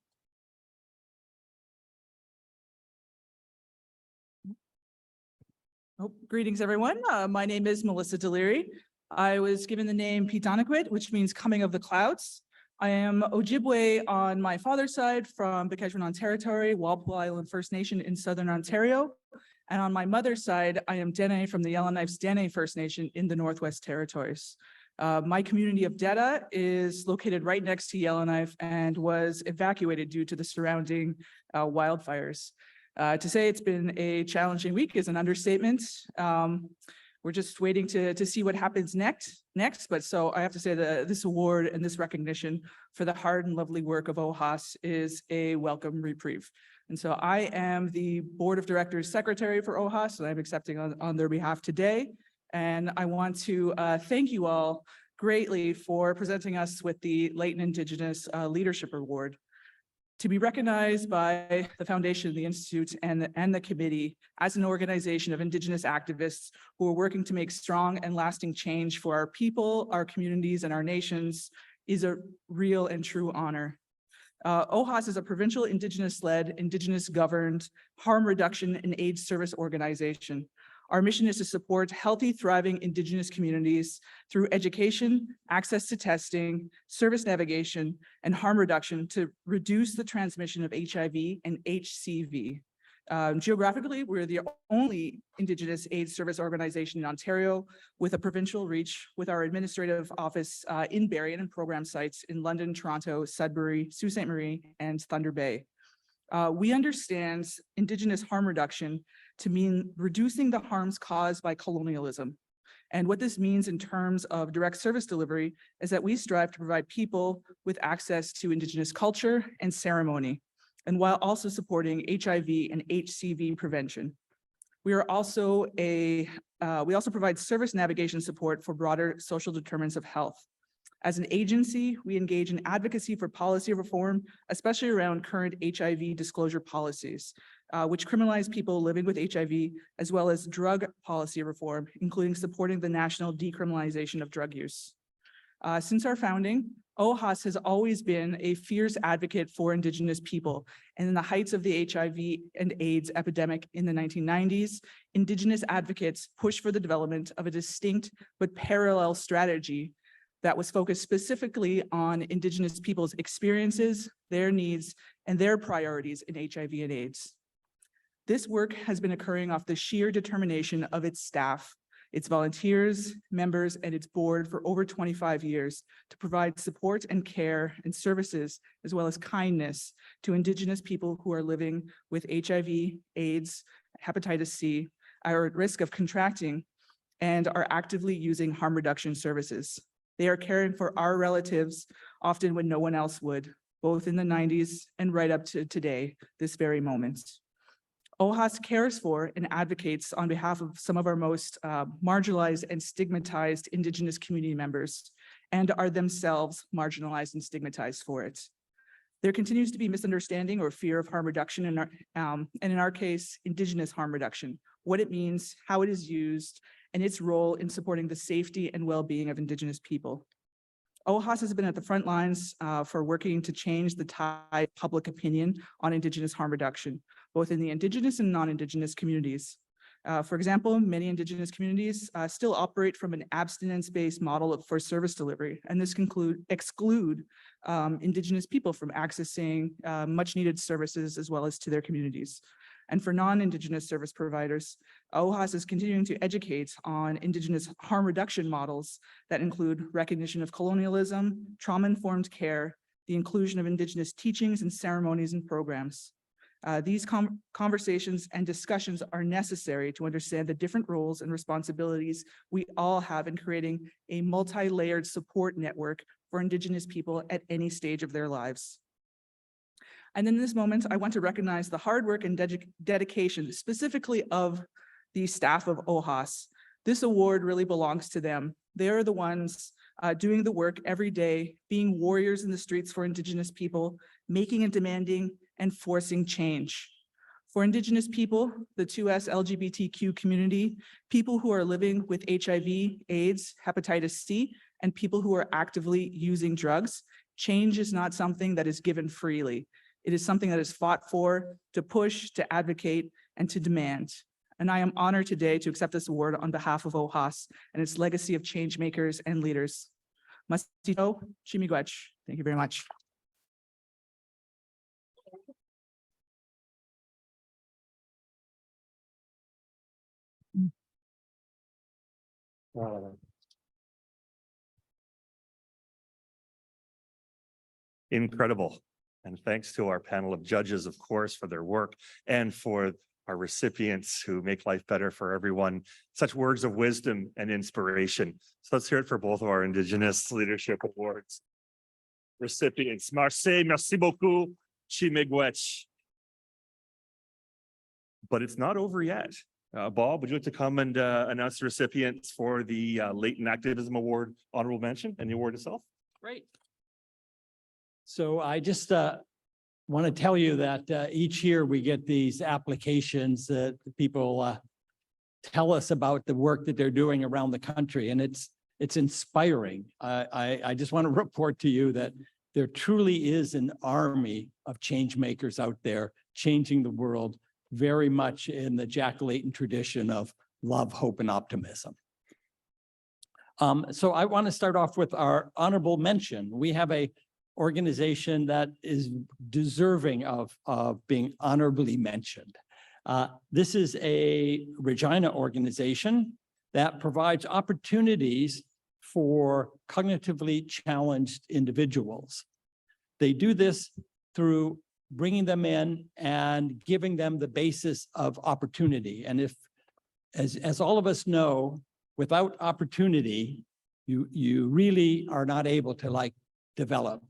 M: Oh, greetings, everyone. My name is Melissa Deliri. I was given the name Pitanakwit, which means coming of the clouds. I am Ojibwe on my father's side from Bikejwanon Territory, Walpole Island First Nation in Southern Ontario. And on my mother's side, I am Dene from the Yellowknife's Dene First Nation in the Northwest Territories. My community of Deda is located right next to Yellowknife and was evacuated due to the surrounding wildfires. To say it's been a challenging week is an understatement. We're just waiting to see what happens next. But so I have to say that this award and this recognition for the hard and lovely work of OHAS is a welcome reprieve. And so I am the Board of Directors Secretary for OHAS, and I'm accepting on their behalf today. And I want to thank you all greatly for presenting us with the Layton Indigenous Leadership Award. To be recognized by the Foundation, the Institute, and the committee as an organization of Indigenous activists who are working to make strong and lasting change for our people, our communities, and our nations is a real and true honor. OHAS is a provincial Indigenous-led, Indigenous-governed harm reduction and AIDS service organization. Our mission is to support healthy, thriving Indigenous communities through education, access to testing, service navigation, and harm reduction to reduce the transmission of HIV and HCV. Geographically, we're the only Indigenous AIDS service organization in Ontario with a provincial reach with our administrative office in Barrie and program sites in London, Toronto, Sudbury, Sault Ste. Marie, and Thunder Bay. We understand Indigenous harm reduction to mean reducing the harms caused by colonialism. And what this means in terms of direct service delivery is that we strive to provide people with access to Indigenous culture and ceremony, and while also supporting HIV and HCV prevention. We also provide service navigation support for broader social determinants of health. As an agency, we engage in advocacy for policy reform, especially around current HIV disclosure policies, which criminalize people living with HIV, as well as drug policy reform, including supporting the national decriminalization of drug use. Since our founding, OHAS has always been a fierce advocate for Indigenous people. And in the heights of the HIV and AIDS epidemic in the 1990s, Indigenous advocates pushed for the development of a distinct but parallel strategy that was focused specifically on Indigenous people's experiences, their needs, and their priorities in HIV and AIDS. This work has been occurring off the sheer determination of its staff, its volunteers, members, and its board for over 25 years to provide support and care and services, as well as kindness to Indigenous people who are living with HIV, AIDS, hepatitis C, are at risk of contracting, and are actively using harm reduction services. They are caring for our relatives, often when no one else would, both in the 90s and right up to today, this very moment. OHAS cares for and advocates on behalf of some of our most marginalized and stigmatized Indigenous community members, and are themselves marginalized and stigmatized for it. There continues to be misunderstanding or fear of harm reduction and in our case, Indigenous harm reduction, what it means, how it is used, and its role in supporting the safety and well-being of Indigenous people. OHAS has been at the front lines for working to change the tide of public opinion on Indigenous harm reduction, both in the Indigenous and non-Indigenous communities. For example, many Indigenous communities still operate from an abstinence-based model for service delivery, and this can exclude Indigenous people from accessing much-needed services as well as to their communities. And for non-Indigenous service providers, OHAS is continuing to educate on Indigenous harm reduction models that include recognition of colonialism, trauma-informed care, the inclusion of Indigenous teachings and ceremonies and programs. These conversations and discussions are necessary to understand the different roles and responsibilities we all have in creating a multi-layered support network for Indigenous people at any stage of their lives. And in this moment, I want to recognize the hard work and dedication specifically of the staff of OHAS. This award really belongs to them. They are the ones doing the work every day, being warriors in the streets for Indigenous people, making and demanding and forcing change. For Indigenous people, the 2S LGBTQ community, people who are living with HIV, AIDS, hepatitis C, and people who are actively using drugs, change is not something that is given freely. It is something that is fought for, to push, to advocate, and to demand. And I am honored today to accept this award on behalf of OHAS and its legacy of change makers and leaders. Masito Chimigwech. Thank you very much.
A: Incredible. And thanks to our panel of judges, of course, for their work, and for our recipients who make life better for everyone. Such words of wisdom and inspiration. So let's hear it for both of our Indigenous Leadership Awards recipients. Merci beaucoup, Chimigwech. But it's not over yet. Bob, would you like to come and announce the recipients for the Layton Activism Award Honorable Mention and the award itself?
G: Great. So I just want to tell you that each year we get these applications that people tell us about the work that they're doing around the country, and it's inspiring. I just want to report to you that there truly is an army of change makers out there changing the world, very much in the Jack Layton tradition of love, hope, and optimism. So I want to start off with our honorable mention. We have a organization that is deserving of being honorably mentioned. This is a Regina organization that provides opportunities for cognitively challenged individuals. They do this through bringing them in and giving them the basis of opportunity. And if, as all of us know, without opportunity, you really are not able to develop.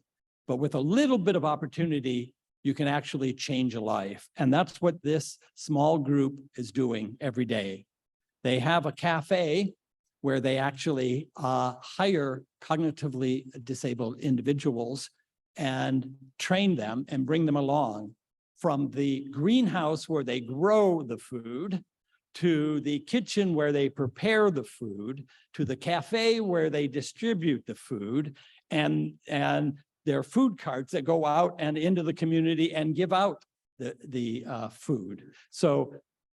G: But with a little bit of opportunity, you can actually change a life. And that's what this small group is doing every day. They have a cafe where they actually hire cognitively disabled individuals and train them and bring them along from the greenhouse where they grow the food to the kitchen where they prepare the food, to the cafe where they distribute the food, and their food carts that go out and into the community and give out the food. So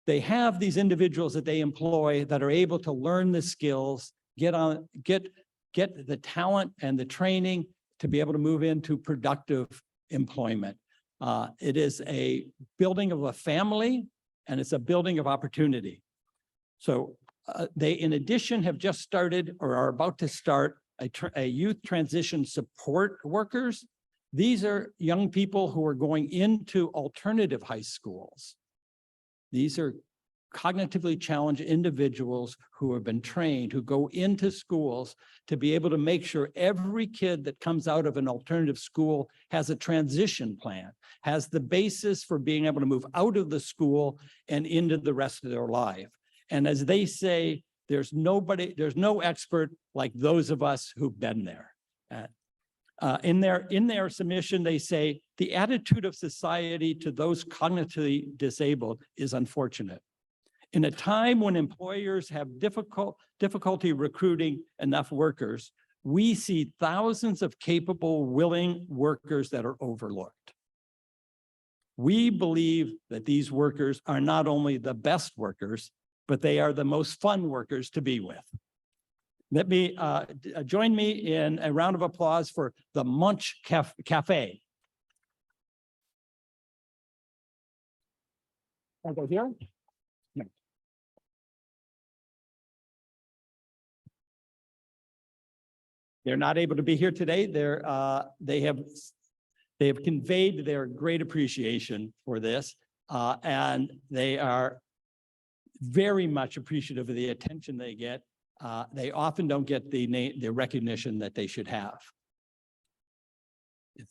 G: they have these individuals that they employ that are able to learn the skills, get the talent and the training to be able to move into productive employment. It is a building of a family, and it's a building of opportunity. So they, in addition, have just started or are about to start a youth transition support workers. These are young people who are going into alternative high schools. These are cognitively challenged individuals who have been trained, who go into schools to be able to make sure every kid that comes out of an alternative school has a transition plan, has the basis for being able to move out of the school and into the rest of their life. And as they say, there's no expert like those of us who've been there. In their submission, they say the attitude of society to those cognitively disabled is unfortunate. In a time when employers have difficulty recruiting enough workers, we see thousands of capable, willing workers that are overlooked. We believe that these workers are not only the best workers, but they are the most fun workers to be with. Let me join me in a round of applause for the Munch Cafe. I'll go here. No. They're not able to be here today. They have conveyed their great appreciation for this, and they are very much appreciative of the attention they get. They often don't get the recognition that they should have. Is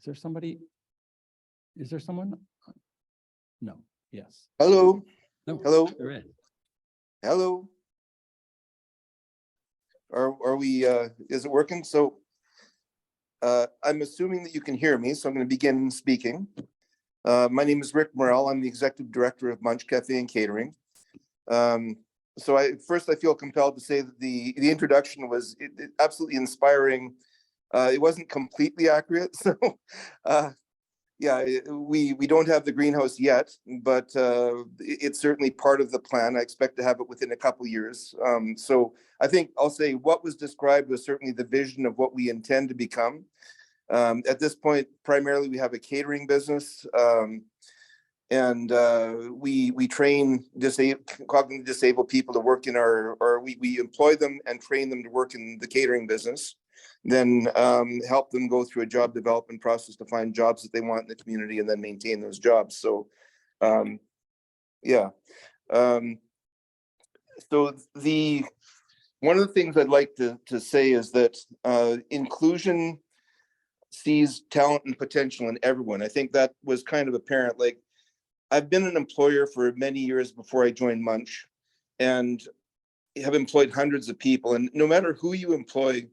G: there somebody? Is there someone? No. Yes.
N: Hello.
G: No.
N: Hello.
G: There is.
N: Hello. Are we, is it working? So I'm assuming that you can hear me, so I'm going to begin speaking. My name is Rick Morrell. I'm the executive director of Munch Cafe and Catering. So I feel compelled to say that the introduction was absolutely inspiring. It wasn't completely accurate, so yeah, we don't have the greenhouse yet, but it's certainly part of the plan. I expect to have it within a couple of years. So I think I'll say what was described was certainly the vision of what we intend to become. At this point, primarily we have a catering business, and we train cognitively disabled people to work in we employ them and train them to work in the catering business, then help them go through a job development process to find jobs that they want in the community and then maintain those jobs. So yeah. So one of the things I'd like to say is that inclusion sees talent and potential in everyone. I think that was kind of apparent. Like, I've been an employer for many years before I joined Munch, and have employed hundreds of people. And no matter who you employ,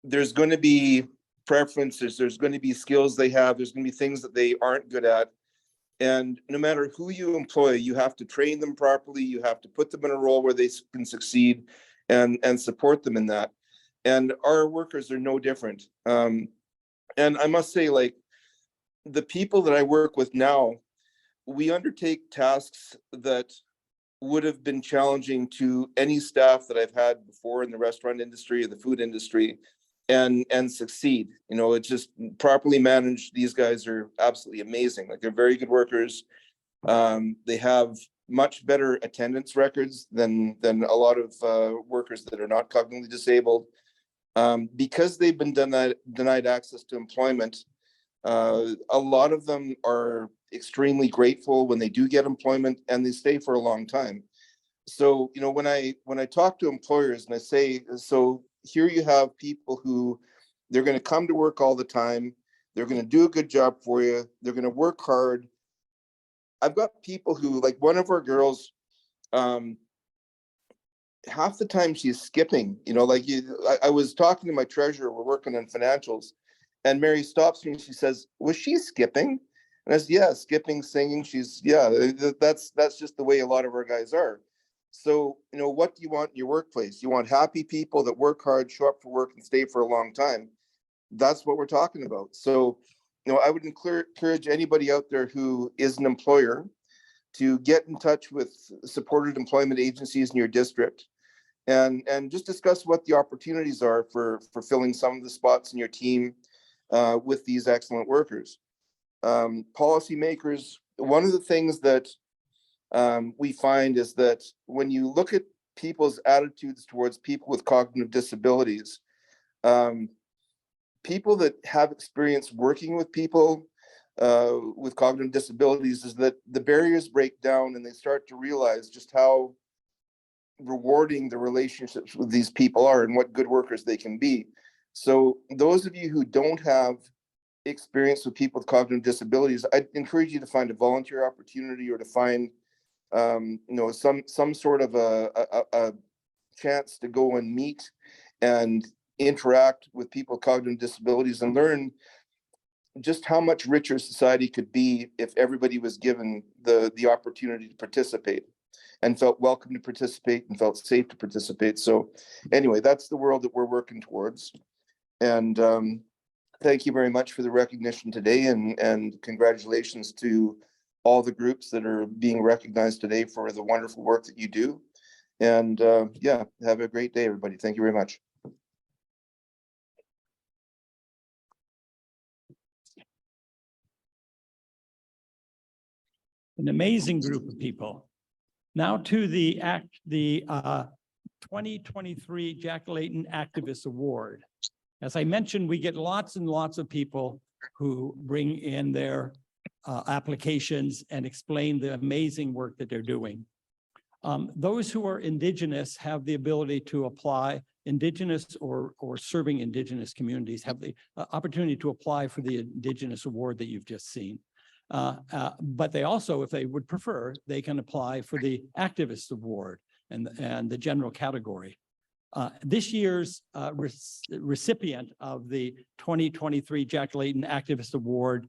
N: there's going to be preferences, there's going to be skills they have, there's going to be things that they aren't good at. And no matter who you employ, you have to train them properly, you have to put them in a role where they can succeed and support them in that. And our workers are no different. And I must say, like, the people that I work with now, we undertake tasks that would have been challenging to any staff that I've had before in the restaurant industry or the food industry, and succeed. You know, it's just properly managed. These guys are absolutely amazing. Like, they're very good workers. They have much better attendance records than a lot of workers that are not cognitively disabled. Because they've been denied access to employment, a lot of them are extremely grateful when they do get employment, and they stay for a long time. So, you know, when I talk to employers and I say, so here you have people who they're going to come to work all the time, they're going to do a good job for you, they're going to work hard. I've got people who, like one of our girls, half the time she's skipping, you know, like I was talking to my treasurer, we're working on financials, and Mary stops me and she says, was she skipping? And I said, yeah, skipping, singing, that's just the way a lot of our guys are. So, you know, what do you want in your workplace? You want happy people that work hard, show up for work, and stay for a long time. That's what we're talking about. So, you know, I would encourage anybody out there who is an employer to get in touch with supported employment agencies in your district and just discuss what the opportunities are for filling some of the spots in your team with these excellent workers. Policymakers, one of the things that we find is that when you look at people's attitudes towards people with cognitive disabilities, people that have experience working with people with cognitive disabilities, is that the barriers break down and they start to realize just how rewarding the relationships with these people are and what good workers they can be. So those of you who don't have experience with people with cognitive disabilities, I'd encourage you to find a volunteer opportunity or to find you know, some sort of a chance to go and meet and interact with people with cognitive disabilities and learn just how much richer society could be if everybody was given the opportunity to participate and felt welcome to participate and felt safe to participate. So anyway, that's the world that we're working towards. And thank you very much for the recognition today, and congratulations to all the groups that are being recognized today for the wonderful work that you do. And yeah, have a great day, everybody. Thank you very much.
G: An amazing group of people. Now to the 2023 Jack Layton Activist Award. As I mentioned, we get lots and lots of people who bring in their applications and explain the amazing work that they're doing. Those who are Indigenous have the ability to apply. Indigenous or serving Indigenous communities have the opportunity to apply for the Indigenous Award that you've just seen. But they also, if they would prefer, they can apply for the Activist Award and the general category. This year's recipient of the 2023 Jack Layton Activist Award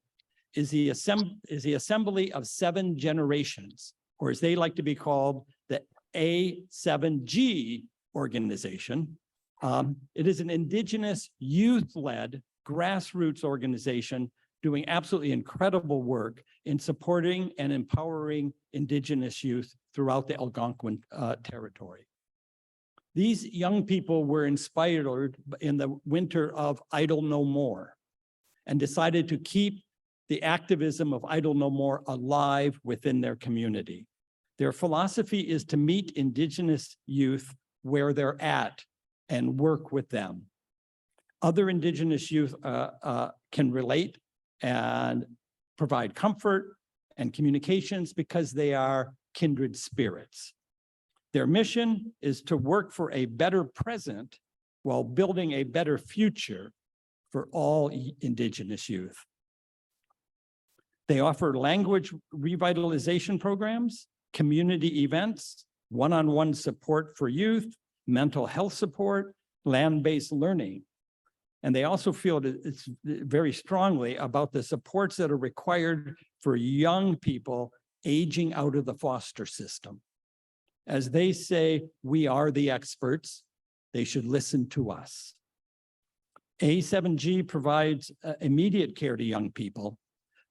G: is the Assembly of Seven Generations, or as they like to be called, the A7G organization. It is an Indigenous youth-led grassroots organization doing absolutely incredible work in supporting and empowering Indigenous youth throughout the Algonquin territory. These young people were inspired in the winter of Idle No More and decided to keep the activism of Idle No More alive within their community. Their philosophy is to meet Indigenous youth where they're at and work with them. Other Indigenous youth can relate and provide comfort and communications because they are kindred spirits. Their mission is to work for a better present while building a better future for all Indigenous youth. They offer language revitalization programs, community events, one-on-one support for youth, mental health support, land-based learning. And they also feel that it's very strongly about the supports that are required for young people aging out of the foster system. As they say, we are the experts, they should listen to us. A7G provides immediate care to young people,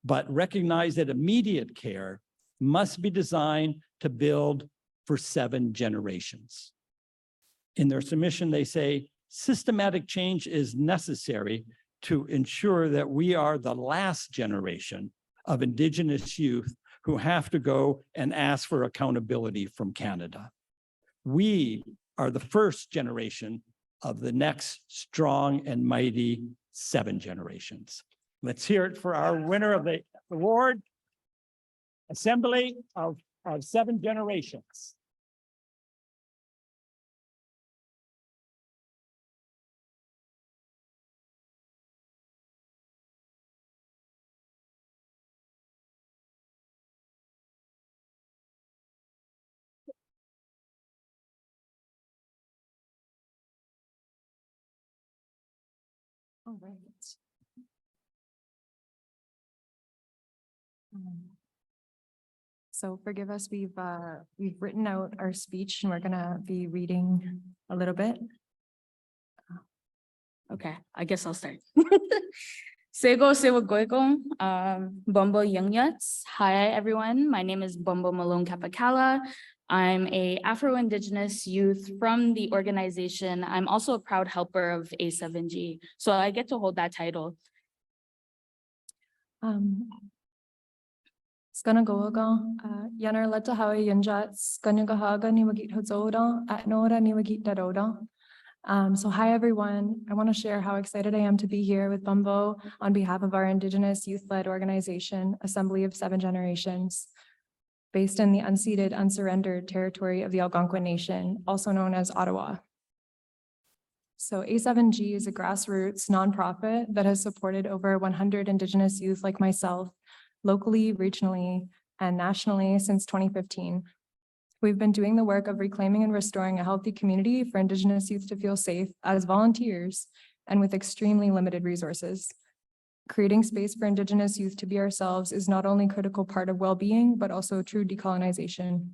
G: but recognize that immediate care must be designed to build for 7 generations. In their submission, they say, systematic change is necessary to ensure that we are the last generation of Indigenous youth who have to go and ask for accountability from Canada. We are the first generation of the next strong and mighty 7 generations. Let's hear it for our winner of the award, Assembly of 7 Generations.
O: All right. So forgive us, we've written out our speech and we're gonna be reading a little bit.
P: Okay, I guess I'll start. Sego Sewa Goigong, Bombo Youngyuts. Hi, everyone. My name is Bombo Malone Kapakala. I'm a Afro-Indigenous youth from the organization. I'm also a proud helper of A7G. So I get to hold that title.
O: Skanagoga, Yanar Leta Hawa Yunjats, Skanyagahaga Niwagit Hozoda, at Nora Niwagit Daroda. So hi, everyone. I want to share how excited I am to be here with Bumbo on behalf of our Indigenous youth-led organization, Assembly of 7 Generations, based in the unceded, unsurrendered territory of the Algonquin Nation, also known as Ottawa. So A7G is a grassroots nonprofit that has supported over 100 Indigenous youth like myself, locally, regionally, and nationally since 2015. We've been doing the work of reclaiming and restoring a healthy community for Indigenous youth to feel safe as volunteers and with extremely limited resources. Creating space for Indigenous youth to be ourselves is not only a critical part of well-being, but also true decolonization.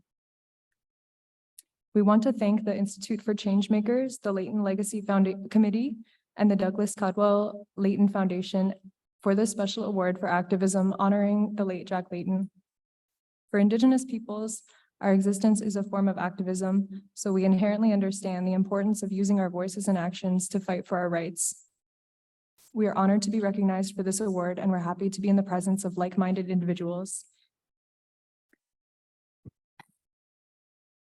O: We want to thank the Institute for Changemakers, the Layton Legacy Committee, and the Douglas Caldwell Layton Foundation for this special award for activism honoring the late Jack Layton. For Indigenous peoples, our existence is a form of activism, so we inherently understand the importance of using our voices and actions to fight for our rights. We are honored to be recognized for this award, and we're happy to be in the presence of like-minded individuals.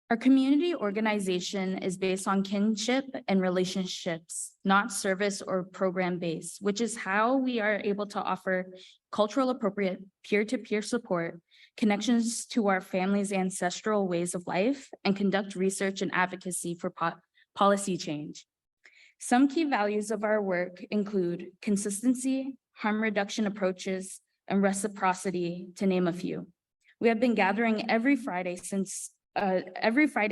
P: Our community organization is based on kinship and relationships, not service or program based, which is how we are able to offer cultural appropriate peer-to-peer support, connections to our family's ancestral ways of life, and conduct research and advocacy for policy change. Some key values of our work include consistency, harm reduction approaches, and reciprocity, to name a few. We have been gathering every Friday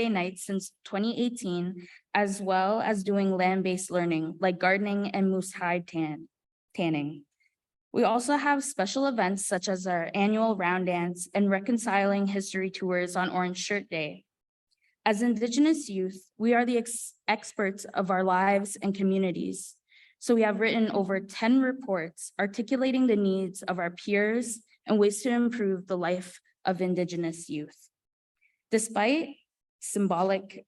P: night since 2018, as well as doing land-based learning like gardening and moose hide tanning. We also have special events such as our annual round dance and reconciling history tours on Orange Shirt Day. As Indigenous youth, we are the experts of our lives and communities. So we have written over 10 reports articulating the needs of our peers and ways to improve the life of Indigenous youth. Despite symbolic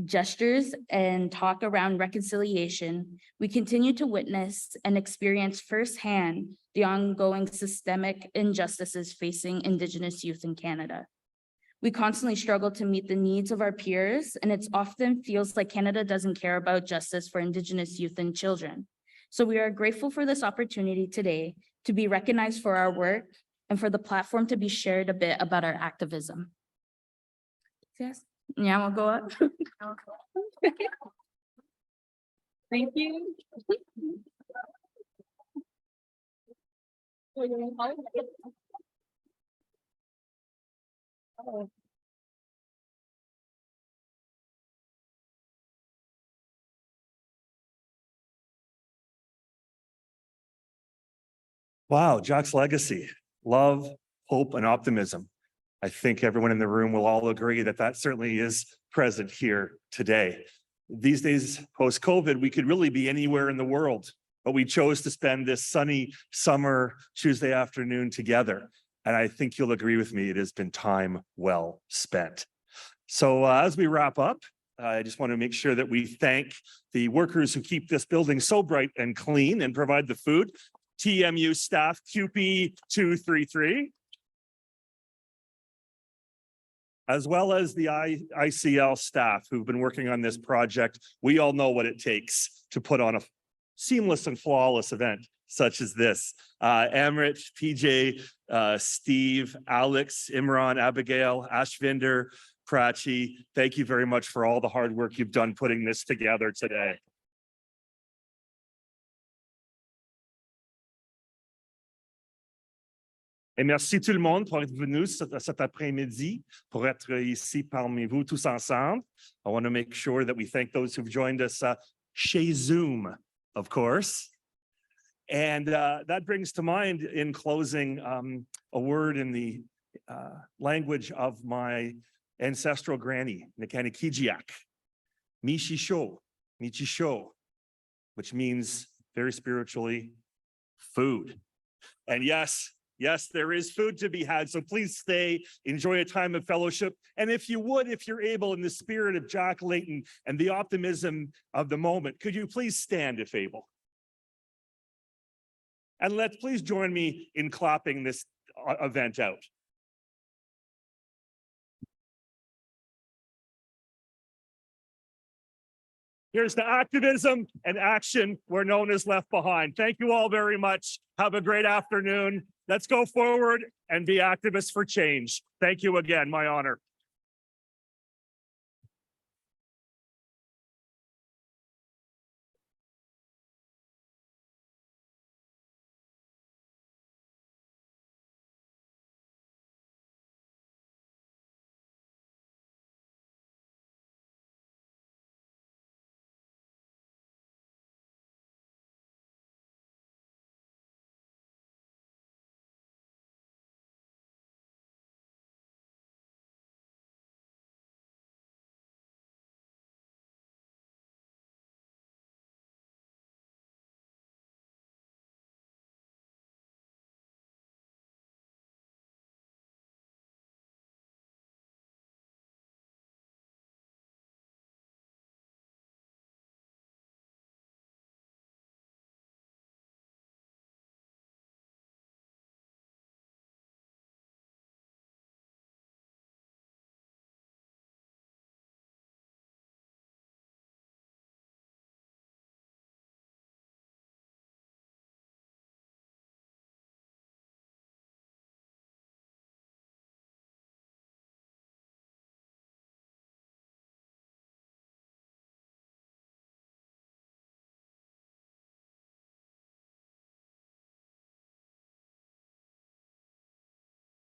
P: gestures and talk around reconciliation, we continue to witness and experience firsthand the ongoing systemic injustices facing Indigenous youth in Canada. We constantly struggle to meet the needs of our peers, and it often feels like Canada doesn't care about justice for Indigenous youth and children. So we are grateful for this opportunity today to be recognized for our work and for the platform to be shared a bit about our activism. Yes, yeah, we'll go up. Thank you.
A: Wow, Jack's legacy, love, hope, and optimism. I think everyone in the room will all agree that that certainly is present here today. These days, post-COVID, we could really be anywhere in the world, but we chose to spend this sunny summer Tuesday afternoon together. And I think you'll agree with me, it has been time well spent. So as we wrap up, I just want to make sure that we thank the workers who keep this building so bright and clean and provide the food. TMU staff QP 233. as well as the ICL staff who've been working on this project. We all know what it takes to put on a seamless and flawless event such as this. Amrit, PJ, Steve, Alex, Imran, Abigail, Ashvinder, Prachi, thank you very much for all the hard work you've done putting this together today. Et merci tout le monde pour être venu cet après-midi, pour être ici parmi vous tous ensemble. I want to make sure that we thank those who've joined us chez Zoom, of course. And that brings to mind in closing a word in the language of my ancestral granny, Nikanikijiak, Mishisho, Michisho, which means very spiritually, food. And yes, there is food to be had. So please stay, enjoy a time of fellowship. And if you would, if you're able, in the spirit of Jack Layton and the optimism of the moment, could you please stand if able? And let's please join me in clapping this event out. Here's the activism and action where no one is left behind. Thank you all very much. Have a great afternoon. Let's go forward and be activists for change. Thank you again, my honor.